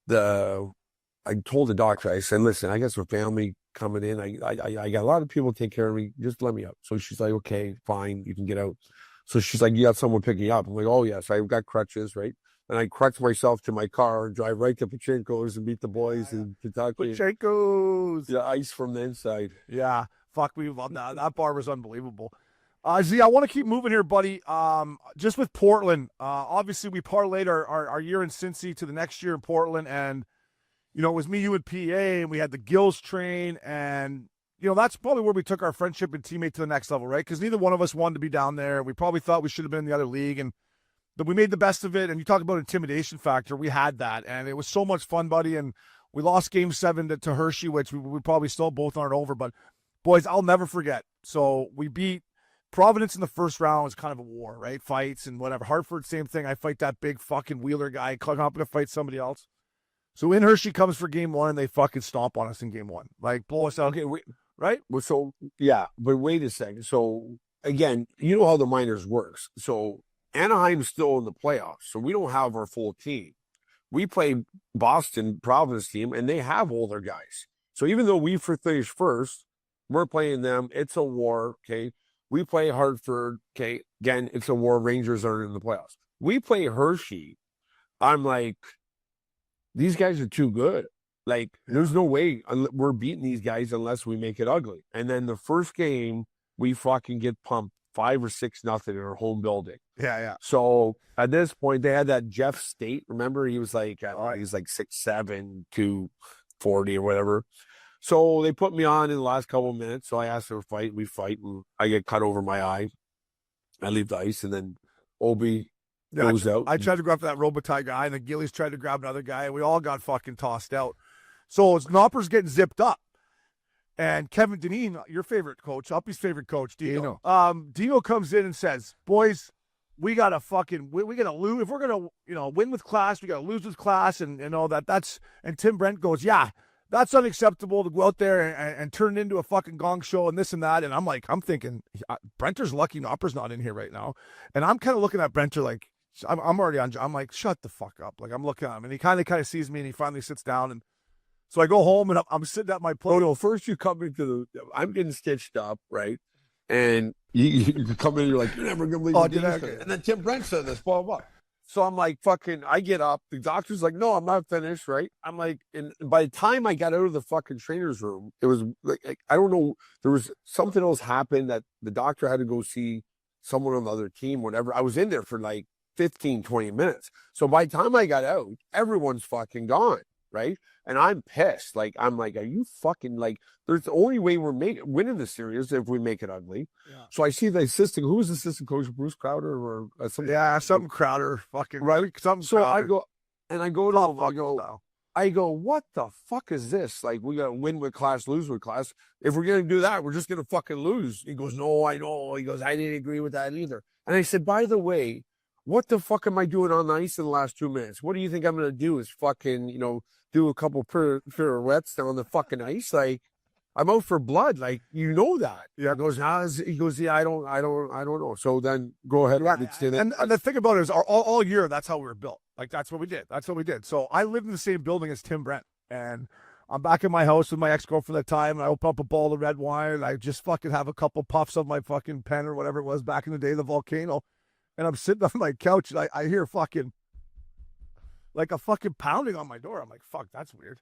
I told the doctor, I said, listen, I got some family coming in. I got a lot of people to take care of me. Just let me up. So she's like, okay, fine, you can get out. So she's like, you got someone picking you up. I'm like, oh yes, I've got crutches, right? And I crutch myself to my car and drive right to Pachinko's and meet the boys in Kentucky. Pachinko's. The ice from the inside. Yeah. Fuck, we love that. That bar was unbelievable. Z, I want to keep moving here, buddy. Just with Portland, obviously we parlayed our year in Cincy to the next year in Portland, and it was me, you, and PA, and we had the Gills train, and that's probably where we took our friendship and teammate to the next level, right? Because neither one of us wanted to be down there. We probably thought we should have been in the other league, but we made the best of it. And you talk about intimidation factor, we had that, and it was so much fun, buddy. And we lost Game 7 to Hershey, which we probably still both aren't over. But boys, I'll never forget. So we beat Providence in the first round. It was kind of a war, right? Fights and whatever. Hartford, same thing. I fight that big fucking Wheeler guy. Konopka fight somebody else. So in Hershey comes for Game 1, and they fucking stomp on us in Game 1. Like, blow us out. Okay, right? Well, so, yeah, but wait a second. So, again, you know how the minors works. So, Anaheim's still in the playoffs, so we don't have our full team. We play Boston, Providence team, and they have older guys. So, even though we finished first, we're playing them. It's a war, okay? We play Hartford, okay? Again, it's a war. Rangers are in the playoffs. We play Hershey. I'm like, these guys are too good. Like, there's no way we're beating these guys unless we make it ugly. And then the first game, we fucking get pumped 5 or 6-0 in our home building. Yeah. So at this point, they had that Jeff State. Remember, he was like, he was like 6'7", 240 or whatever. So they put me on in the last couple of minutes. So I asked for a fight. We fight, and I get cut over my eye. I leave the ice, and then Obi goes out. I tried to go after that Robitaille guy, and the Gillies tried to grab another guy, and we all got fucking tossed out. So Nopper's getting zipped up. And Kevin Dineen, your favorite coach, Uppy's favorite coach, Dino. Dino comes in and says, boys, we got to we got to lose. If we're going to, win with class, we got to lose with class, and all that. And Tim Brent goes, yeah, that's unacceptable to go out there and turn it into a fucking gong show and this and that. And I'm thinking, Brenter's lucky Nopper's not in here right now. And I'm kind of looking at Brenter like, I'm already on. I'm like, shut the fuck up. Like, I'm looking at him, and he kind of sees me, and he finally sits down, and so I go home, and I'm sitting at my plate. No, first you come into I'm getting stitched up, right? And you come in, you're like, you're never going to believe this. And then Tim Brent said this, blah, blah, blah. So I'm like, I get up. The doctor's like, no, I'm not finished, right? I'm like, and by the time I got out of the fucking trainer's room, it was like I don't know, there was something else happened that the doctor had to go see someone on the other team, whatever. I was in there for like 15, 20 minutes. So by the time I got out, everyone's fucking gone, right? And I'm pissed. Like, I'm like, are you fucking, like, there's the only way we're winning the series if we make it ugly. Yeah. So I see the assistant, who was the assistant coach, Bruce Crowder or something? Yeah, something Crowder, fucking. Right? Something so Crowder. I go, what the fuck is this? Like, we got to win with class, lose with class. If we're going to do that, we're just going to fucking lose. He goes, no, I know. He goes, I didn't agree with that either. And I said, by the way, what the fuck am I doing on the ice in the last 2 minutes? What do you think I'm going to do is fucking, do a couple pirouettes down the fucking ice? Like, I'm out for blood. Like, you know that. Yeah. He goes, yeah, I don't know. So then go ahead. And the thing about it is all year, that's how we were built. Like, that's what we did. That's what we did. So I lived in the same building as Tim Brent. And I'm back in my house with my ex-girlfriend at the time. And I open up a bottle of red wine. And I just fucking have a couple puffs of my fucking pen or whatever it was back in the day, the volcano. And I'm sitting on my couch and I hear fucking, like a fucking pounding on my door. I'm like, fuck, that's weird.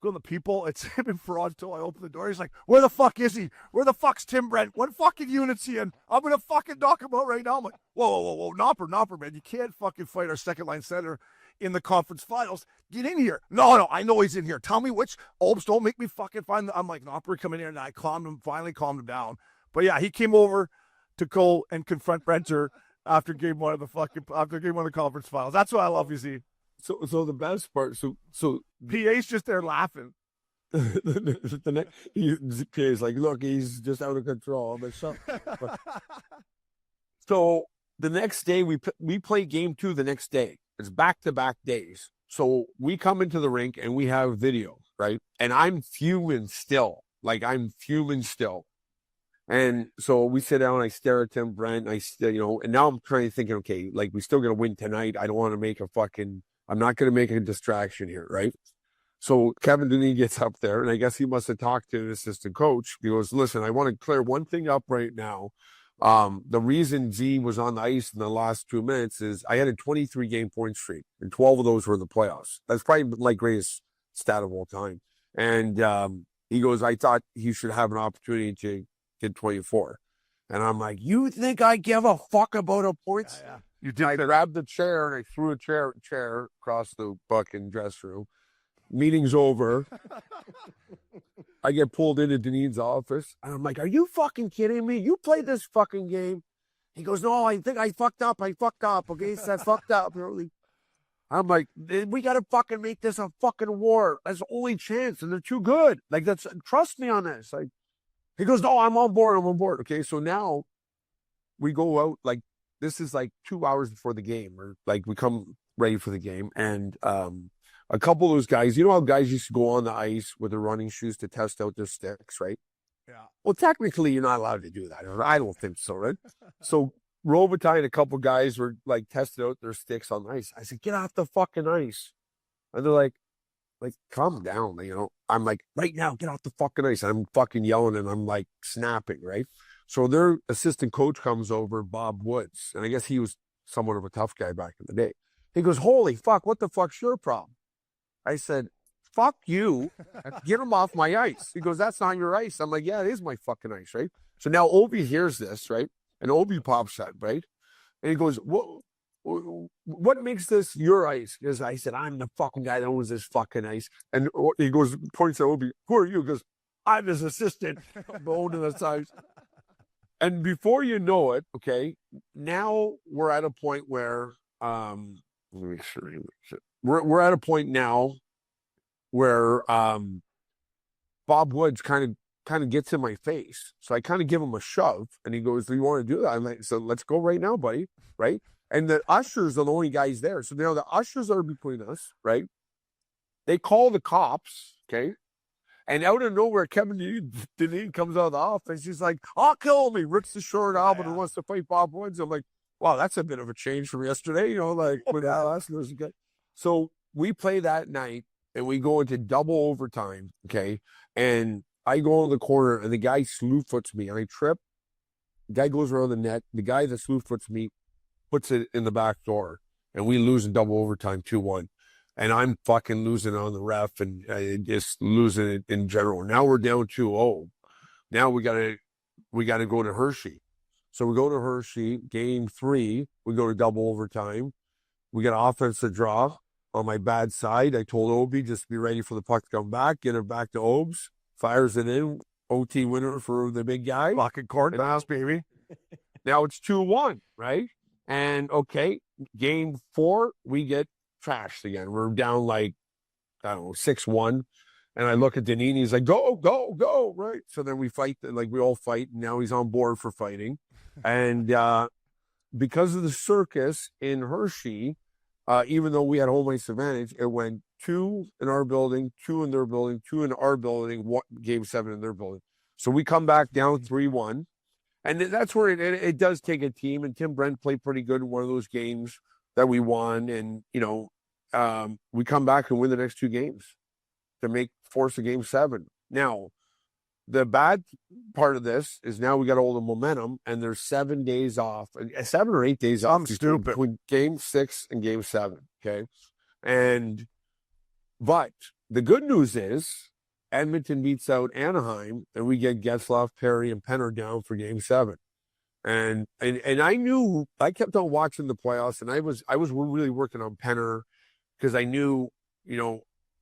Go to the people. It's him in Toronto. I open the door. He's like, where the fuck is he? Where the fuck's Tim Brent? What fucking unit's he in? I'm going to fucking knock him out right now. I'm like, whoa, Nopper, man. You can't fucking fight our second line center in the conference finals. Get in here. No, I know he's in here. Tell me which. Obes, don't make me fucking find I'm like, Nopper, come in here. And I finally calmed him down. But yeah, he came over to go and confront Brenter after game one of the conference finals. That's what I love, you see. So the best part, so PA's just there laughing. the next PA's like, look, he's just out of control. So the next day we play game 2 the next day. It's back-to-back days. So we come into the rink and we have video, right? And I'm fuming still. And so we sit down, I stare at Tim Brent, and now I'm thinking, okay, like, we still gonna win tonight. I don't want to make I'm not going to make a distraction here, right? So Kevin Dineen gets up there, and I guess he must have talked to the assistant coach. He goes, listen, I want to clear one thing up right now. The reason Z was on the ice in the last 2 minutes is I had a 23-game point streak, and 12 of those were in the playoffs. That's probably like greatest stat of all time. And he goes, I thought he should have an opportunity to get 24. And I'm like, you think I give a fuck about a points? Yeah. You did. I grabbed the chair and I threw a chair across the fucking dressing room. Meeting's over. I get pulled into Dineen's office. And I'm like, are you fucking kidding me? You played this fucking game. He goes, no, I think I fucked up. Okay, so I fucked up. I'm like, we got to fucking make this a fucking war. That's the only chance. And they're too good. Like, trust me on this. Like, he goes, no, I'm on board. Okay, so now we go out, like, this is like 2 hours before the game, or like we come ready for the game. And a couple of those guys, you know how guys used to go on the ice with their running shoes to test out their sticks, right? Yeah. Well, technically, you're not allowed to do that. I don't think so, right? So Robitaille and a couple guys were like testing out their sticks on the ice. I said, get off the fucking ice. And they're like, calm down. I'm like, right now, get off the fucking ice. And I'm fucking yelling and I'm like snapping, right? So their assistant coach comes over, Bob Woods, and I guess he was somewhat of a tough guy back in the day. He goes, holy fuck, what the fuck's your problem? I said, fuck you, get him off my ice. He goes, that's not your ice. I'm like, yeah, it is my fucking ice, right? So now Obi hears this, right? And Obi pops up, right? And he goes, what makes this your ice? Because I said, I'm the fucking guy that owns this fucking ice. And he goes, points at Obi, who are you? He goes, I'm his assistant. I'm owning this ice. And before you know it, okay, now we're at a point where we're at a point now where Bob Woods kind of gets in my face. So I kind of give him a shove, and he goes, do you want to do that? I'm like, so let's go right now, buddy, right? And the ushers are the only guys there. So now the ushers are between us, right? They call the cops, okay? And out of nowhere, Kevin Dineen comes out of the office. He's like, I'll kill him. He rips the shirt off and wants to fight Bob Woods. I'm like, wow, that's a bit of a change from yesterday. Like, when that last was good. So we play that night, and we go into double overtime, okay? And I go in the corner, and the guy slew foots me, and I trip. The guy goes around the net. The guy that slew foots me puts it in the back door, and we lose in double overtime 2-1. And I'm fucking losing on the ref and just losing it in general. Now we're down 2-0. Now we gotta go to Hershey. So we go to Hershey, game 3. We go to double overtime. We got an offensive draw on my bad side. I told Obi just be ready for the puck to come back, get it back to Obes, fires it in. OT winner for the big guy. Fucking court house, baby. Now it's 2-1, right? And okay, game 4, we get trashed again. We're down like, I don't know, 6-1. And I look at Dineen, he's like, go, right? So then we fight, like we all fight, and now he's on board for fighting. And because of the circus in Hershey, even though we had home ice advantage, it went 2 in our building, 2 in their building, 2 in our building, game 7 in their building. So we come back down 3-1. And that's where it does take a team. And Tim Brent played pretty good in one of those games that we won. And, we come back and win the next 2 games to force a game 7. Now, the bad part of this is now we got all the momentum, and there's 7 days off, 7 or 8 days off between game 6 and game 7. Okay. But the good news is Edmonton beats out Anaheim, and we get Getzlaf, Perry, and Penner down for game 7. And I kept on watching the playoffs, and I was really working on Penner because I knew,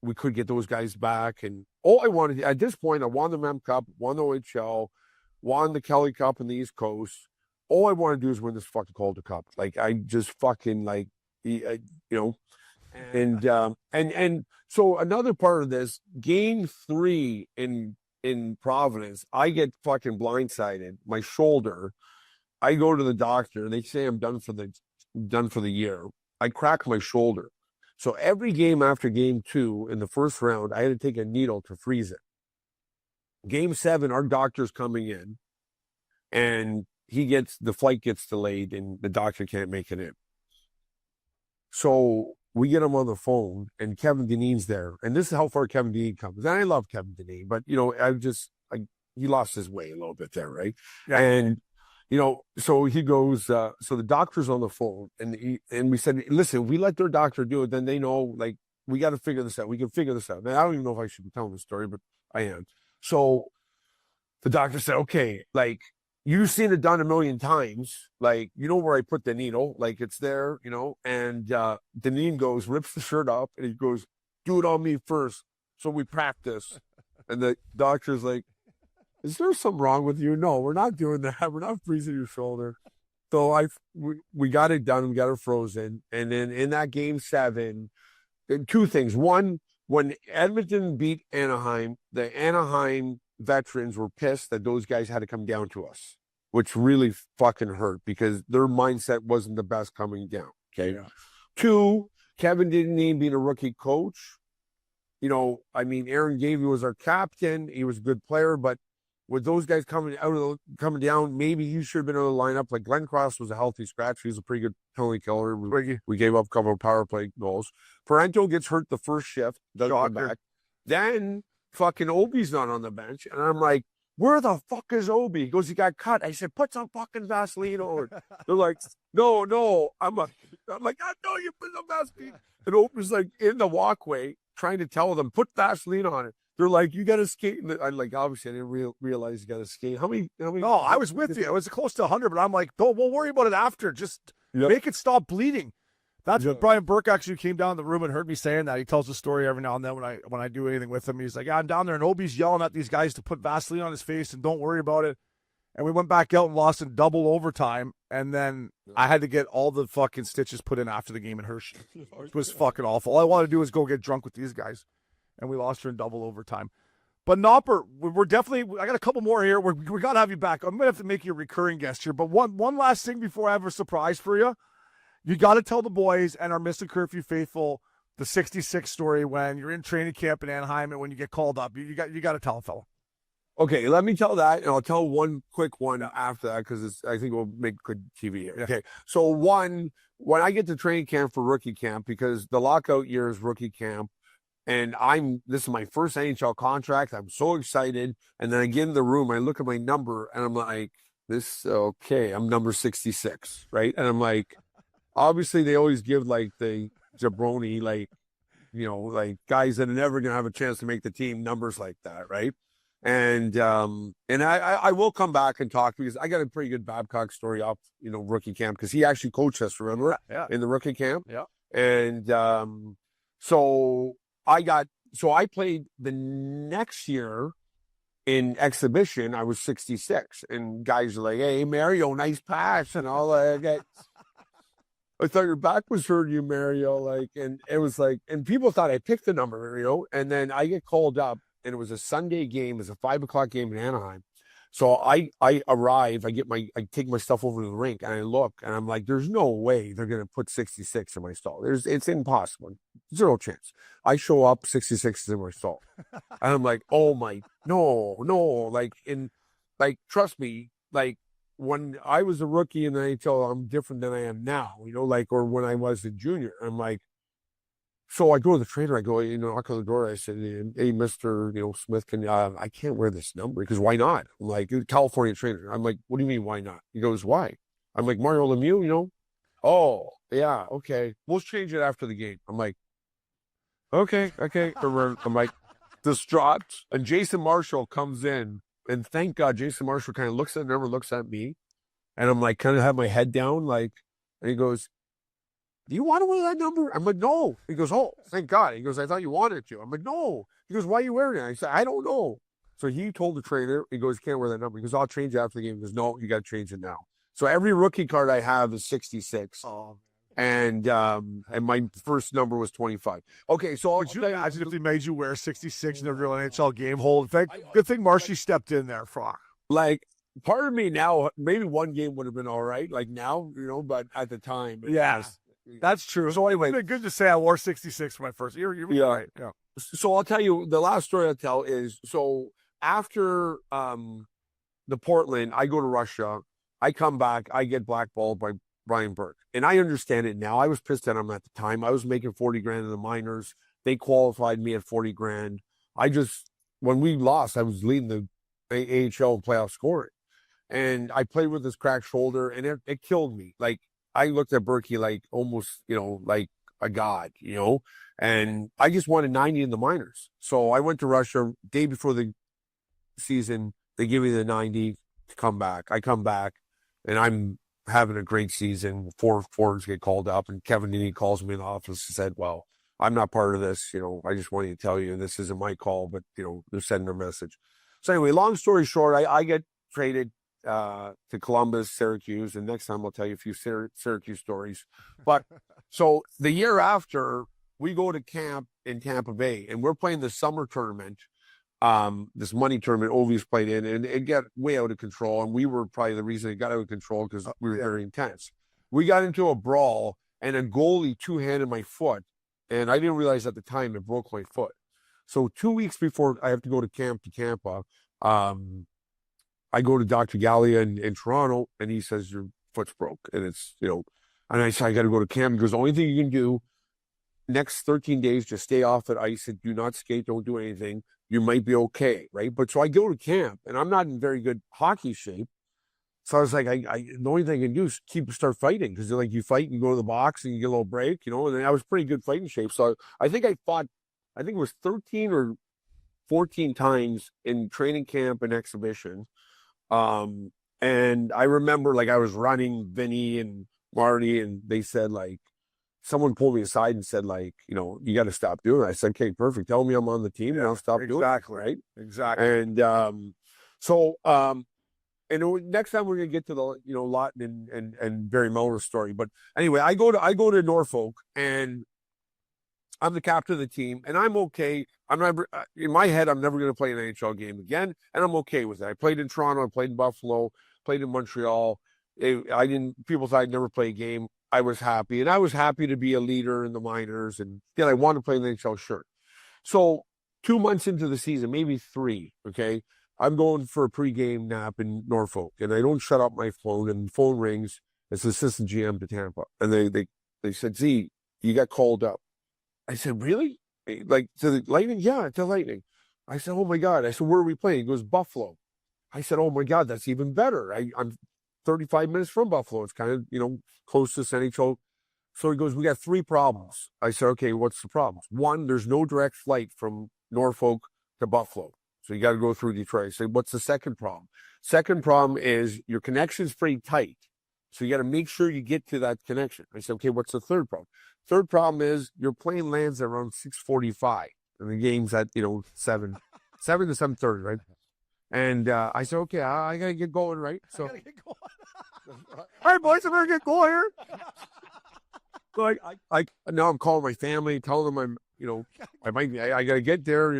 we could get those guys back. And all I wanted at this point, I won the Mem Cup, won the OHL, won the Kelly Cup in the East Coast. All I want to do is win this fucking Calder Cup. Like, I just fucking and so another part of this, game 3 in Providence, I get fucking blindsided. My shoulder. I go to the doctor. They say I'm done for the year. I crack my shoulder. So every game after game 2 in the first round, I had to take a needle to freeze it. Game 7, our doctor's coming in, and the flight gets delayed, and the doctor can't make it in. So we get him on the phone, and Kevin Dineen's there. And this is how far Kevin Dineen comes. And I love Kevin Dineen, but, he lost his way a little bit there, right? Yeah. And, so he goes, so the doctor's on the phone, and we said, listen, if we let their doctor do it, then they know, like, we got to figure this out. We can figure this out. Now, I don't even know if I should be telling the story, but I am. So the doctor said, okay, like, you've seen it done a million times. Like, where I put the needle, like, it's there, and Dineen rips the shirt up, and he goes, do it on me first. So we practice. And the doctor's like, is there something wrong with you? No, we're not doing that. We're not freezing your shoulder. So we got it done. We got it frozen. And then in that game 7, 2 things. One, when Edmonton beat Anaheim, the Anaheim veterans were pissed that those guys had to come down to us, which really fucking hurt because their mindset wasn't the best coming down. Okay. Yeah. 2, Kevin Dineen being a rookie coach. Aaron Gavey was our captain. He was a good player, but with those guys coming down, maybe he should have been able to line up. Like Glenn Cross was a healthy scratch. He was a pretty good penalty killer. We gave up a couple of power play goals. Parento gets hurt the first shift, doesn't come back. Then fucking Obi's not on the bench. And I'm like, where the fuck is Obi? He goes, he got cut. I said, put some fucking Vaseline on. They're like, no. I'm like, I know you put some Vaseline. And Obi's like in the walkway trying to tell them, put Vaseline on it. They're like, you got to skate. I'm like, obviously, I didn't realize you got to skate. How many? No, I was with you. It was close to 100, but I'm like, don't, we'll worry about it after. Just make it stop bleeding. That's what Brian Burke actually came down in the room and heard me saying that. He tells the story every now and then when I do anything with him. He's like, yeah, I'm down there, and Obi's yelling at these guys to put Vaseline on his face and don't worry about it. And we went back out and lost in double overtime. And then I had to get all the fucking stitches put in after the game in Hershey. It was fucking awful. All I wanted to do was go get drunk with these guys. And we lost her in double overtime. But Nopper, we're definitely, I got a couple more here. We got to have you back. I'm going to have to make you a recurring guest here. But one last thing before I have a surprise for you. You got to tell the boys and our Missin Curfew faithful the 66 story when you're in training camp in Anaheim and when you get called up. You got to tell a fella. Okay, let me tell that, and I'll tell one quick one after that because I think it will make good TV here. Yeah. Okay, so when I get to training camp for rookie camp, because the lockout year is rookie camp, and this is my first NHL contract. I'm so excited, and then I get in the room, I look at my number, and I'm like, I'm number 66, right? And I'm like, obviously they always give like the jabroni, like guys that are never gonna have a chance to make the team numbers like that, right? And I will come back and talk because I got a pretty good Babcock story off, rookie camp because he actually coached us, remember? Yeah. In the rookie camp. Yeah. And so I played the next year in exhibition. I was 66, and guys are like, "Hey, Mario, nice pass," and all that. I thought your back was hurting you, Mario. And it was like, and people thought I picked the number, and then I get called up. And it was a Sunday game. It was a 5:00 game in Anaheim. So I arrive, I take my stuff over to the rink and I look and I'm like, there's no way they're gonna put 66 in my stall. It's impossible. Zero chance. I show up, 66 is in my stall. And I'm like, oh my, no, like trust me, like when I was a rookie in the NHL, I'm different than I am now, like, or when I was a junior. I'm like, so I go to the trainer, I go, knock on the door. I said, hey, Mr. Smith, I can't wear this number because why not? I'm like, California trainer. I'm like, what do you mean, why not? He goes, why? I'm like, Mario Lemieux, oh, yeah, okay. We'll change it after the game. I'm like, okay. I'm like, distraught. And Jason Marshall comes in, and thank God Jason Marshall kind of looks at the number, looks at me, and I'm like, kind of have my head down, like, and he goes, do you want to wear that number? I'm like, no. He goes, oh, thank God. He goes, I thought you wanted to. I'm like, no. He goes, why are you wearing it? I said, I don't know. So he told the trainer, he goes, you can't wear that number. He goes, I'll change it after the game. He goes, no, you got to change it now. So every rookie card I have is 66. Oh, And my first number was 25. Okay, so would you imagine if they made you wear 66 in a real NHL game? Good thing Marshy stepped in there, Frock. like, part of me now, maybe one game would have been all right, like now, but at the time. Yeah. That's true. So anyway, it's been good to say I wore 66 for my first year. You're right. Yeah. So I'll tell you, the last story I'll tell is, so after the Portland, I go to Russia. I come back. I get blackballed by Brian Burke. And I understand it now. I was pissed at him at the time. I was making 40 grand in the minors. They qualified me at 40 grand. When we lost, I was leading the AHL in playoff scoring. And I played with this cracked shoulder, and it killed me. Like, I looked at Berkey like almost, like a god, and I just wanted 90 in the minors. So I went to Russia day before the season. They give me the 90 to come back. I come back and I'm having a great season. 4 forwards get called up, and Kevin Diney calls me in the office and said, well, I'm not part of this. I just wanted to tell you this isn't my call, but they're sending their message. So anyway, long story short, I get traded to Columbus, Syracuse, and next time I'll tell you a few Syracuse stories. But so the year after, we go to camp in Tampa Bay, and we're playing the summer tournament, this money tournament Ovi's played in, and it got way out of control, and we were probably the reason it got out of control because we were very intense. We got into a brawl, and a goalie two-handed my foot, and I didn't realize at the time it broke my foot. So 2 weeks before I have to go to Tampa, I go to Dr. Gallia in Toronto, and he says, your foot's broke. And it's, and I say, I got to go to camp. He goes, the only thing you can do next 13 days, just stay off at ice and do not skate, don't do anything. You might be okay, right? But so I go to camp, and I'm not in very good hockey shape. So I was like, the only thing I can do is start fighting, because like you fight, you go to the box, and you get a little break, and then I was pretty good fighting shape. So I think it was 13 or 14 times in training camp and exhibition. And I remember, like, I was running Vinny and Marty, and they said, like, someone pulled me aside and said, like, you got to stop doing it. I said, okay, perfect. Tell me I'm on the team, and I'll stop doing it. Exactly. Right? Exactly. And next time we're gonna get to the Lawton and Barry Melrose story. But anyway, I go to Norfolk, and I'm the captain of the team, and I'm okay. I'm never, in my head, I'm never going to play an NHL game again, and I'm okay with it. I played in Toronto, I played in Buffalo, played in Montreal. People thought I'd never play a game. I was happy, and I was happy to be a leader in the minors, and I wanted to play an NHL shirt. So 2 months into the season, maybe 3, okay, I'm going for a pregame nap in Norfolk, and I don't shut up my phone, and the phone rings. It's the assistant GM to Tampa, and they said, Z, you got called up. I said, really? Like, to the Lightning? Yeah, to Lightning. I said, oh my God. I said, where are we playing? He goes, Buffalo. I said, oh my God, that's even better. I'm 35 minutes from Buffalo. It's kind of, close to NHL. So he goes, we got 3 problems. I said, okay, what's the problems? 1, there's no direct flight from Norfolk to Buffalo. So you got to go through Detroit. I said, what's the second problem? Second problem is your connection's pretty tight. So you got to make sure you get to that connection. I said, okay, what's the third problem? Third problem is your plane lands at around 6:45, and the game's at 7 to 7:30, right? And I said, okay, I gotta get going, right? So, I gotta get going. all right, boys, I'm gonna get going here. So now I'm calling my family, telling them I gotta get there,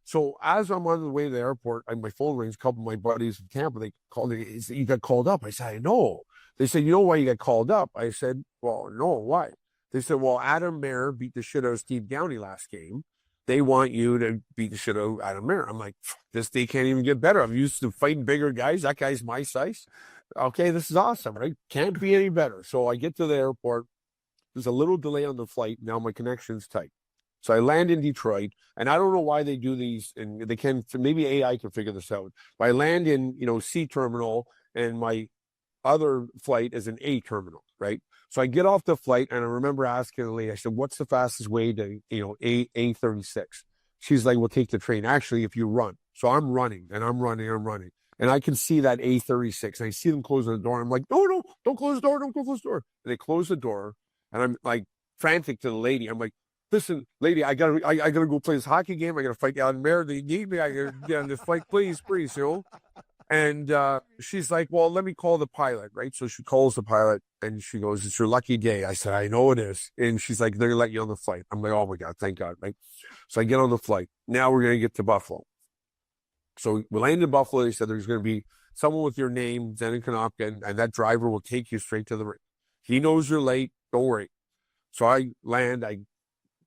So as I'm on the way to the airport, and my phone rings, a couple of my buddies from Tampa, they called me, he said, you got called up. I said, I know. They said, you know why you got called up? I said, well, no, why? They said, well, Adam Mayer beat the shit out of Steve Downey last game. They want you to beat the shit out of Adam Mayer. I'm like, this day can't even get better. I'm used to fighting bigger guys. That guy's my size. Okay, this is awesome, right? Can't be any better. So I get to the airport. There's a little delay on the flight. Now my connection's tight. So I land in Detroit, and I don't know why they do these, and they can, maybe AI can figure this out. But I land in, C terminal, and my other flight is an A terminal, right? So I get off the flight, and I remember asking the lady, I said, what's the fastest way to, A36? She's like, well, take the train. Actually, if you run. So I'm running, and I'm running. And I can see that A36, and I see them closing the door. I'm like, no, don't close the door, don't close the door. And they close the door, and I'm like frantic to the lady. I'm like, listen, lady, I gotta go play this hockey game. I gotta fight Alan Mayer. They need me. I gotta get on this flight, please, And she's like, well, let me call the pilot, right? So she calls the pilot, and she goes, it's your lucky day. I said, I know it is. And she's like, they're gonna let you on the flight. I'm like, oh my God, thank God, right? So I get on the flight. Now we're gonna get to Buffalo. So we land in Buffalo. They said there's gonna be someone with your name, Zenon Konopka, and that driver will take you straight to the ring. He knows you're late. Don't worry. So I land. I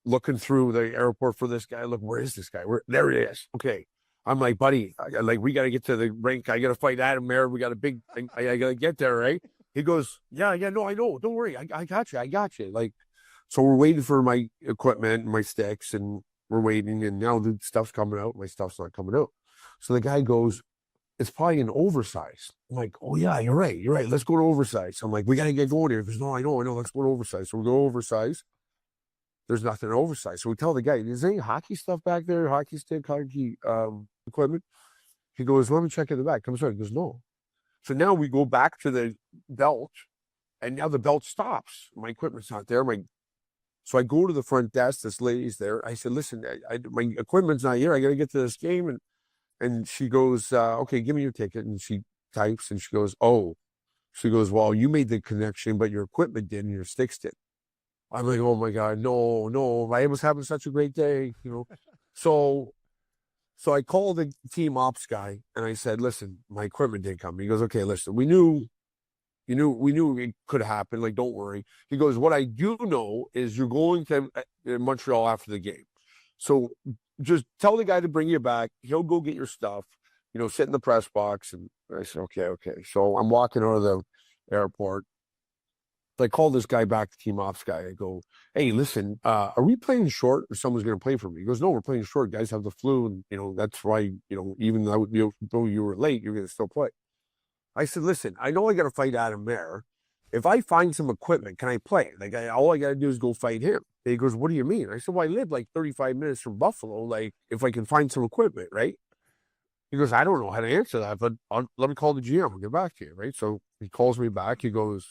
looking through the airport for this guy. Look, where is this guy? There he is. Okay. I'm like, buddy, we got to get to the rink. I got to fight Adam Mayer. We got a big thing. I got to get there, right? He goes, yeah, no, I know. Don't worry. I got you. Like, so we're waiting for my equipment and my sticks, and we're waiting, and now the stuff's coming out. My stuff's not coming out. So the guy goes, it's probably an oversize. I'm like, oh yeah, you're right. Let's go to oversize. I'm like, we got to get going here. He goes, no, I know. Let's go to oversize. So we go oversize. There's nothing oversized. So we tell the guy, is there any hockey stuff back there? Hockey stick, hockey equipment? He goes, let me check in the back. Comes out. He goes, no. So now we go back to the belt, and now the belt stops. My equipment's not there. So I go to the front desk. This lady's there. I said, listen, my equipment's not here. I got to get to this game. And she goes, okay, give me your ticket. And she types, and she goes, oh. She goes, well, you made the connection, but your equipment didn't, your sticks didn't. I'm like, oh my God, no, I was having such a great day, So I called the team ops guy, and I said, listen, my equipment didn't come. He goes, okay, listen, we knew it could happen. Like, don't worry. He goes, what I do know is you're going to Montreal after the game. So just tell the guy to bring you back. He'll go get your stuff, sit in the press box. And I said, okay. So I'm walking out of the airport. I call this guy back, the team ops guy. I go, hey, listen, are we playing short, or someone's going to play for me? He goes, no, we're playing short. Guys have the flu, and that's why, even though you were late, you're going to still play. I said, listen, I know I got to fight Adam Mayer. If I find some equipment, can I play? Like, all I got to do is go fight him. And he goes, what do you mean? I said, well, I live like 35 minutes from Buffalo. Like, if I can find some equipment, right? He goes, I don't know how to answer that, but let me call the GM. I'll get back to you, right? So he calls me back. He goes,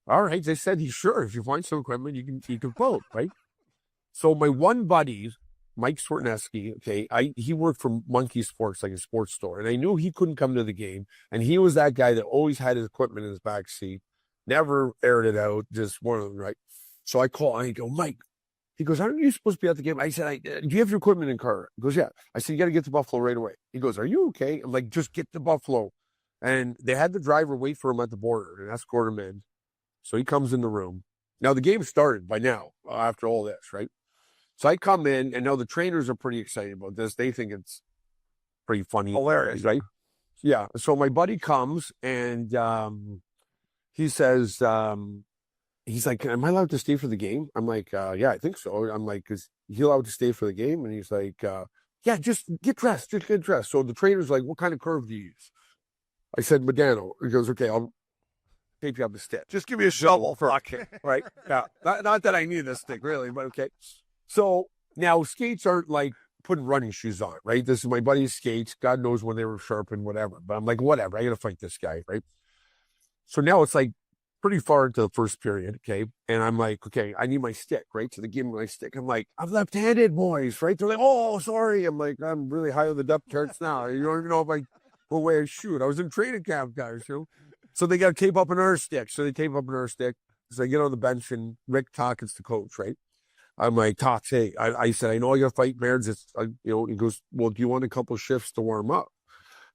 all right. They said he's sure. If you find some equipment, you can vote, right? So my one buddy, Mike Swartneski, okay, he worked for Monkey Sports, like a sports store, and I knew he couldn't come to the game, and he was that guy that always had his equipment in his back seat, never aired it out, just one of them, right? So I call, and I go, Mike. He goes, aren't you supposed to be at the game? I said, do you have your equipment in car? He goes, yeah. I said, you got to get to Buffalo right away. He goes, are you okay? I'm like, just get to Buffalo. And they had the driver wait for him at the border and escort him in. So he comes in the room. Now, the game started by now, after all this, right? So I come in, and now the trainers are pretty excited about this. They think it's pretty funny. Hilarious. Right? Yeah. So my buddy comes, and he says, he's like, am I allowed to stay for the game? I'm like, yeah, I think so. I'm like, is he allowed to stay for the game? And he's like, yeah, just get dressed. So the trainer's like, what kind of curve do you use? I said, Medano. He goes, okay, I'll tape you up the stick. Just give me a shovel for hockey. Right? Yeah. Not that I need this stick, really, but okay. So now skates aren't like putting running shoes on, right? This is my buddy's skates. God knows when they were sharp and whatever. But I'm like, whatever. I got to fight this guy, right? So now it's like pretty far into the first period, okay? And I'm like, okay, I need my stick, right? So they give me my stick. I'm like, I'm left-handed, boys, right? They're like, oh, sorry. I'm like, I'm really high on the depth charts now. You don't even know if I go away and shoot. I was in training camp, guys, So they got to tape up another stick. So they tape up another stick. So I get on the bench, and Rick Tocket's the coach, right? I'm like, Tots, hey, I said, I know I got to fight Mairds. He goes, well, do you want a couple shifts to warm up?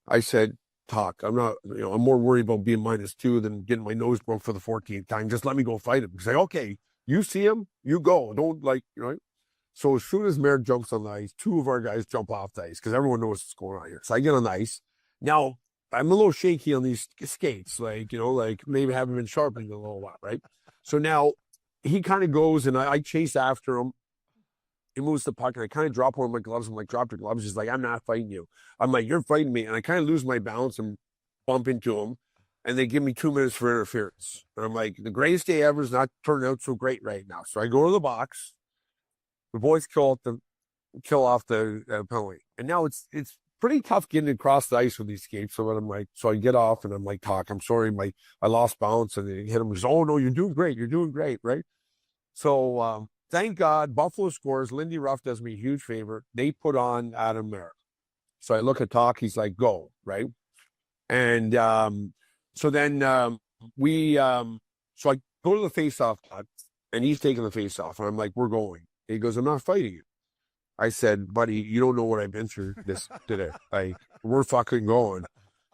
I said, Talk, I'm not, I'm more worried about being -2 than getting my nose broke for the 14th time. Just let me go fight him. He's like, okay, you see him, you go. Don't So as soon as Maird jumps on the ice, 2 of our guys jump off the ice because everyone knows what's going on here. So I get on the ice. Now, I'm a little shaky on these skates, like maybe haven't been sharpened in a little while, right? So now he kind of goes and I chase after him. He moves the puck and I kind of drop one of my gloves. I'm like, drop your gloves. He's like, I'm not fighting you. I'm like, you're fighting me. And I kind of lose my balance and bump into him. And they give me 2 minutes for interference. And I'm like, the greatest day ever is not turning out so great right now. So I go to the box. The boys kill off the penalty. And now it's pretty tough getting across the ice with these skates. So I'm like, so I get off and I'm like, Talk, I'm sorry, I lost balance. And they hit him. He's, oh no, you're doing great. You're doing great, right? So thank God, Buffalo scores. Lindy Ruff does me a huge favor. They put on Adam Merritt. So I look at Talk. He's like, go, right? And so then so I go to the face-off pot, and he's taking the face-off. And I'm like, we're going. He goes, I'm not fighting you. I said, buddy, you don't know what I've been through today. Like, we're fucking going.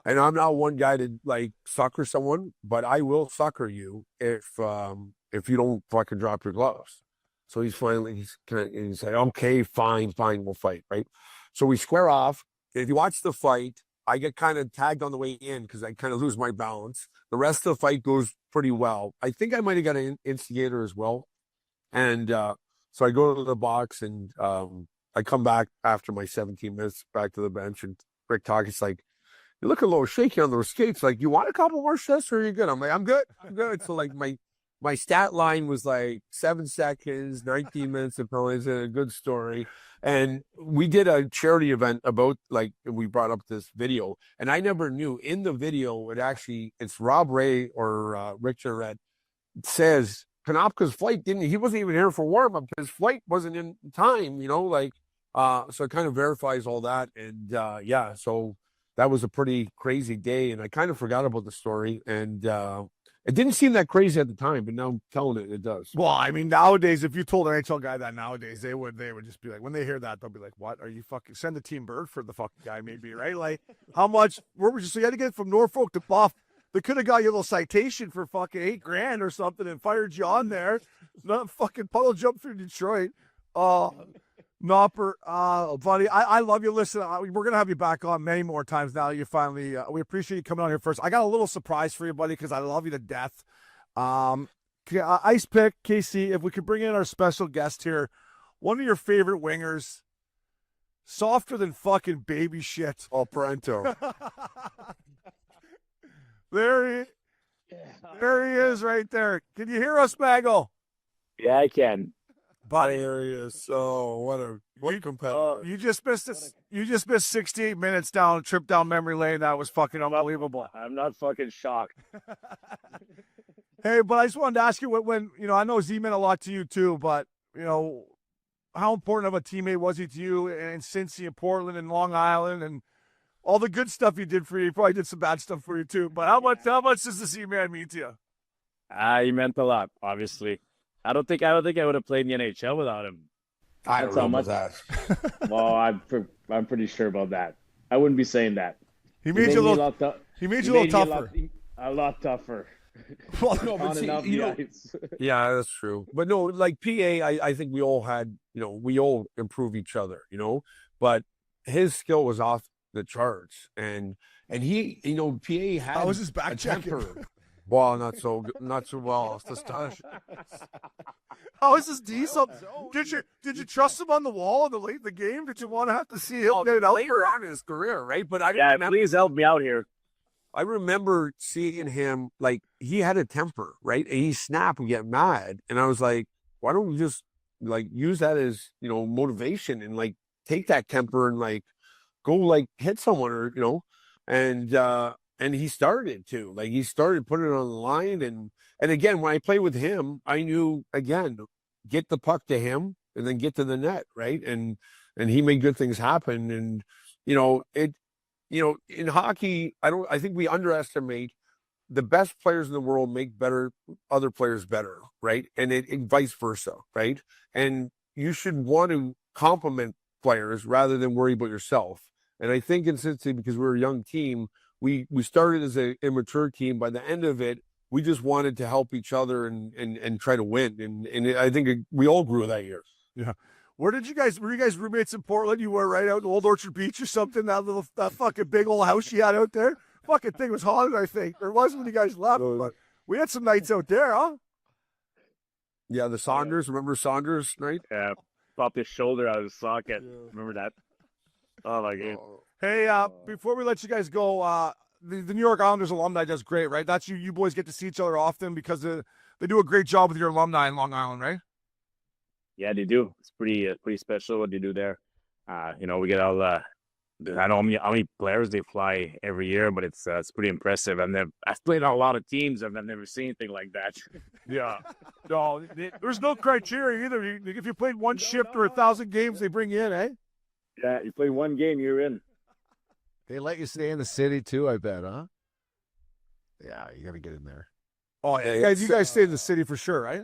And I'm not one guy to sucker someone, but I will sucker you if you don't fucking drop your gloves. So he's like, okay, fine, we'll fight, right? So we square off. If you watch the fight, I get kind of tagged on the way in because I kind of lose my balance. The rest of the fight goes pretty well. I think I might have got an instigator as well. And so I go to the box and I come back after my 17 minutes back to the bench and Rick Talk is like, you look a little shaky on those skates. Like, you want a couple more shifts or are you good? I'm like, I'm good. So my stat line was 7 seconds, 19 minutes of penalties, and a good story. And we did a charity event about we brought up this video, and I never knew in the video it's Rob Ray or Rick Jarrett says Konopka's flight he wasn't even here for warm up. His flight wasn't in time, so it kind of verifies all that. And so that was a pretty crazy day, and I kind of forgot about the story. And it didn't seem that crazy at the time, but now I'm telling it does. Well, I mean, nowadays, if you told an NHL guy that nowadays, they would just be like, when they hear that, they'll be like, what? Are you fucking, send the team bird for the fucking guy, maybe, right? Like, how much, so you had to get from Norfolk to Buff. They could have got you a little citation for fucking $8,000 or something and fired you on there. Not fucking puddle jump through Detroit. Nopper, buddy, I love you. Listen, we're going to have you back on many more times now. You finally, we appreciate you coming on here first. I got a little surprise for you, buddy, because I love you to death. Ice pick, KC, if we could bring in our special guest here, one of your favorite wingers, softer than fucking baby shit. Oh, Parento. There he is right there. Can you hear us, Mago? Yeah, I can. Buddy, there he is. Oh, what competitor. You just missed 68 minutes down, trip down memory lane. That was fucking unbelievable. I'm not fucking shocked. Hey, but I just wanted to ask you when I know Z meant a lot to you too, but how important of a teammate was he to you in Cincy and Portland and Long Island and all the good stuff he did for you? He probably did some bad stuff for you too. But how much does the Z-Man mean to you? He meant a lot, obviously. I don't think I would have played in the NHL without him. I don't know about that. Well, I'm pretty sure about that. I wouldn't be saying that. He made you a little tougher. A lot tougher. Well, no, but yeah, that's true. But no, like PA, I think we all had, we all improve each other, but his skill was off the charts. And he, PA had how was his back temper. Well, not so well. How is this diesel? Did you trust him on the wall in the late in the game? Did you want to have to see him later on in his career, right? But please help me out here. I remember seeing him he had a temper, right? And he snap and get mad, and I was like, why don't we just use that as motivation and take that temper and go hit someone or and he started to he started putting it on the line. And again, when I played with him, I knew, again, get the puck to him and then get to the net. Right. And he made good things happen. And, in hockey, I think we underestimate the best players in the world make other players better. Right. And it vice versa. Right. And you should want to compliment players rather than worry about yourself. And I think in Cincinnati, because we're a young team, we started as an immature team. By the end of it, we just wanted to help each other and try to win. And I think we all grew that year. Yeah. Were you guys roommates in Portland? You were right out in Old Orchard Beach or something? That fucking big old house you had out there? Fucking thing was haunted, I think. Or it was when you guys left, but we had some nights out there, huh? Yeah, the Saunders. Remember Saunders night? Yeah, popped his shoulder out of his socket. Remember that? Oh my god. Hey, before we let you guys go, the New York Islanders alumni does great, right? That's you boys get to see each other often because they do a great job with your alumni in Long Island, right? Yeah, they do. It's pretty special what they do there. We get all I don't know how many players they fly every year, but it's pretty impressive. I've played on a lot of teams, and I've never seen anything like that. Yeah. No, there's no criteria either. If you played one shift or 1,000 games, they bring you in, eh? Yeah, you play one game, you're in. They let you stay in the city too, I bet, huh? Yeah, you got to get in there. Oh, yeah. You guys stay in the city for sure, right?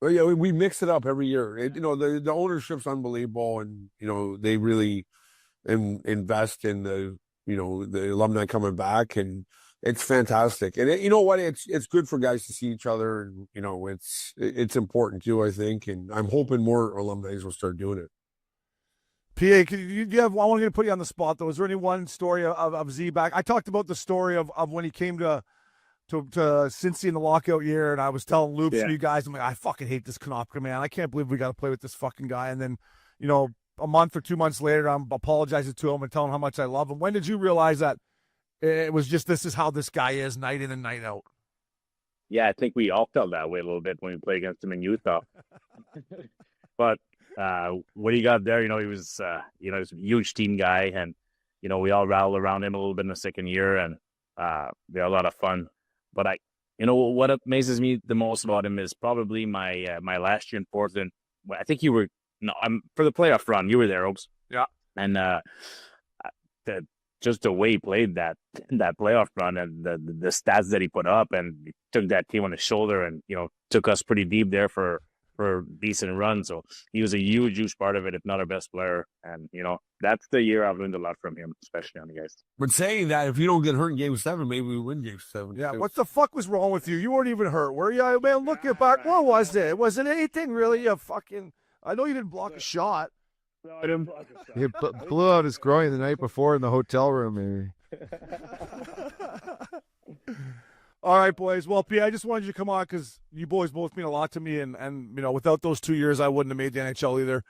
Well, yeah, we mix it up every year. The ownership's unbelievable, and they really invest in the alumni coming back, and it's fantastic. And you know what? It's good for guys to see each other, and it's important too, I think. And I'm hoping more alumni will start doing it. PA, I want to put you on the spot though. Is there any one story of Z back? I talked about the story of when he came to Cincy in the lockout year, and I was telling Loops and you guys, I'm like, I fucking hate this Konopka, man. I can't believe we got to play with this fucking guy. And then, a month or 2 months later, I'm apologizing to him and telling him how much I love him. When did you realize that it was just this is how this guy is night in and night out? Yeah, I think we all felt that way a little bit when we played against him in Utah. But what he got there, he was he was a huge team guy, and we all rallied around him a little bit in the second year, and we had a lot of fun. But what amazes me the most about him is probably my last year in Portland. I think you were for the playoff run. You were there, Obes. Yeah. And just the way he played that playoff run and the stats that he put up, and he took that team on his shoulder, and took us pretty deep there for a decent run. So he was a huge part of it, if not our best player. And that's the year I've learned a lot from him, especially on the ice. But saying that, if you don't get hurt in Game 7, maybe we win Game 7. Yeah, what the fuck was wrong with you? You weren't even hurt, were you? Man, looking back, what was it? Wasn't anything really I know you didn't block a shot. He blew out his groin the night before in the hotel room, maybe. All right, boys. Well, P, I just wanted you to come on because you boys both mean a lot to me, and without those 2 years, I wouldn't have made the NHL either.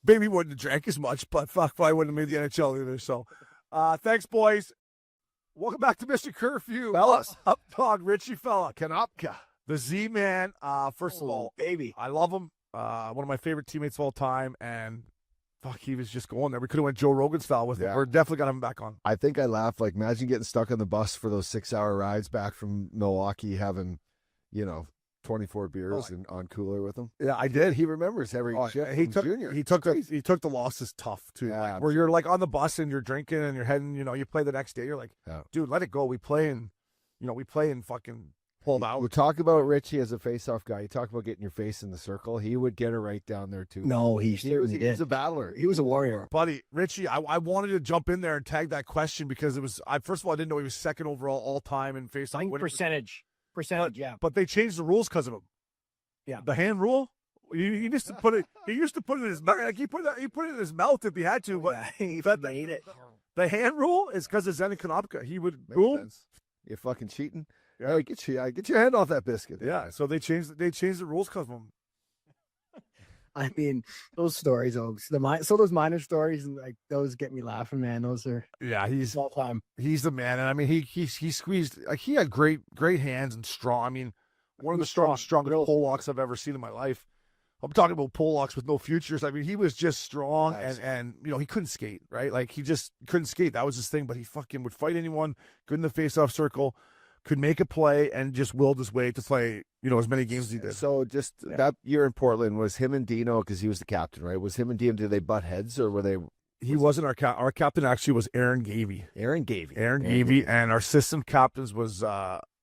Maybe wouldn't have drank as much, but fuck, I wouldn't have made the NHL either. So, thanks, boys. Welcome back to Mr. Curfew, fellas. Up dog, Richie fella, Konopka, the Z-Man. First of all, baby, I love him. One of my favorite teammates of all time, and fuck, he was just going there. We could have went Joe Rogan style with him. We're definitely got him back on. I think I laughed. Like, imagine getting stuck on the bus for those 6-hour rides back from Milwaukee, having, 24 beers and on cooler with him. Yeah, I did. He remembers every shit. He took junior. He took the losses tough too. Yeah, where you're like on the bus and you're drinking and you're heading. You play the next day. You're like, dude, let it go. We play in fucking pulled out. We talk about Richie as a face-off guy. You talk about getting your face in the circle. He would get it right down there too. No, he He was a battler. He was a warrior. Buddy, Richie, I wanted to jump in there and tag that question because it was. First of all, I didn't know he was second overall all time in face-off Percentage, yeah. But they changed the rules because of him. Yeah, the hand rule. He used to put it. He used to put it in his mouth. Like he put it in his mouth if he had to. But he made it. The hand rule is because of Zenon Konopka. He would boom. You fucking cheating. Yeah, get your hand off that biscuit. Yeah, so they changed the rules because of him. I mean, those stories, those minor stories, and like those get me laughing, man. Those are he's all time. He's the man, and I mean he squeezed. Like, he had great hands and strong. I mean, one of the strongest pole locks I've ever seen in my life. I'm talking about pole locks with no futures. I mean, he was just strong, and he couldn't skate, right? Like he just couldn't skate. That was his thing. But he fucking would fight anyone. Good in the face-off circle. Could make a play and just willed his way to play, as many games as he did. So that year in Portland was him and Dino, because he was the captain, right? Was him and Dino, did they butt heads or were they? He wasn't our captain. Actually, was Aaron Gavey. Aaron Gavey, and our assistant captains was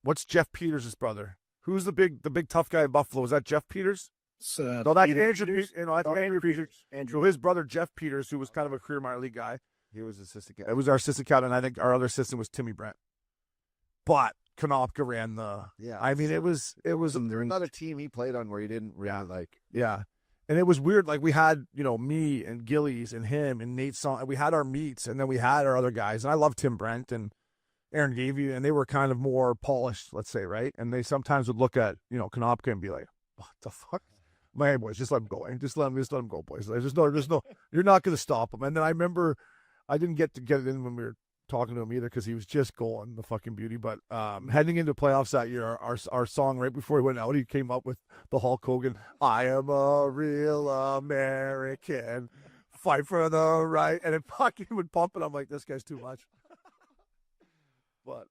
what's Jeff Peters' brother? Who's the big tough guy in Buffalo? Was that Jeff Peters? No, that's Andrew. That's Andrew Peters. Andrew. His brother Jeff Peters, who was kind of a career minor league guy. He was assistant. It was our assistant captain. I think our other assistant was Timmy Brent. But Konopka ran the. Yeah. I mean, it was. There's not a team he played on where he didn't react like. Yeah. And it was weird. Like, we had, me and Gillies and him and Nate Song. We had our meets, and then we had our other guys. And I love Tim Brent and Aaron Gavey, and they were kind of more polished, let's say, right? And they sometimes would look at, Konopka and be like, what the fuck? Man, boys, just let him go. Just let him go, boys. There's no, you're not going to stop him. And then I remember I didn't get it in when we were talking to him either, because he was just going the fucking beauty. But heading into playoffs that year, our song right before he went out, he came up with the Hulk Hogan, I am a real American, fight for the right, and it fucking would pump it. I'm like, this guy's too much. But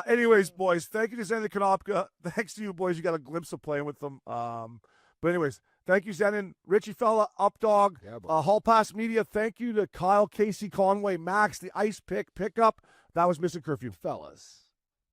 anyways, boys, thank you to Zenon Konopka. Thanks to you, boys. You got a glimpse of playing with them. But anyways, thank you, Zenon, Richie Fella, Updog, Hall Pass Media. Thank you to Kyle, Casey, Conway, Max, the Ice Pickup. That was Missin Curfew, fellas.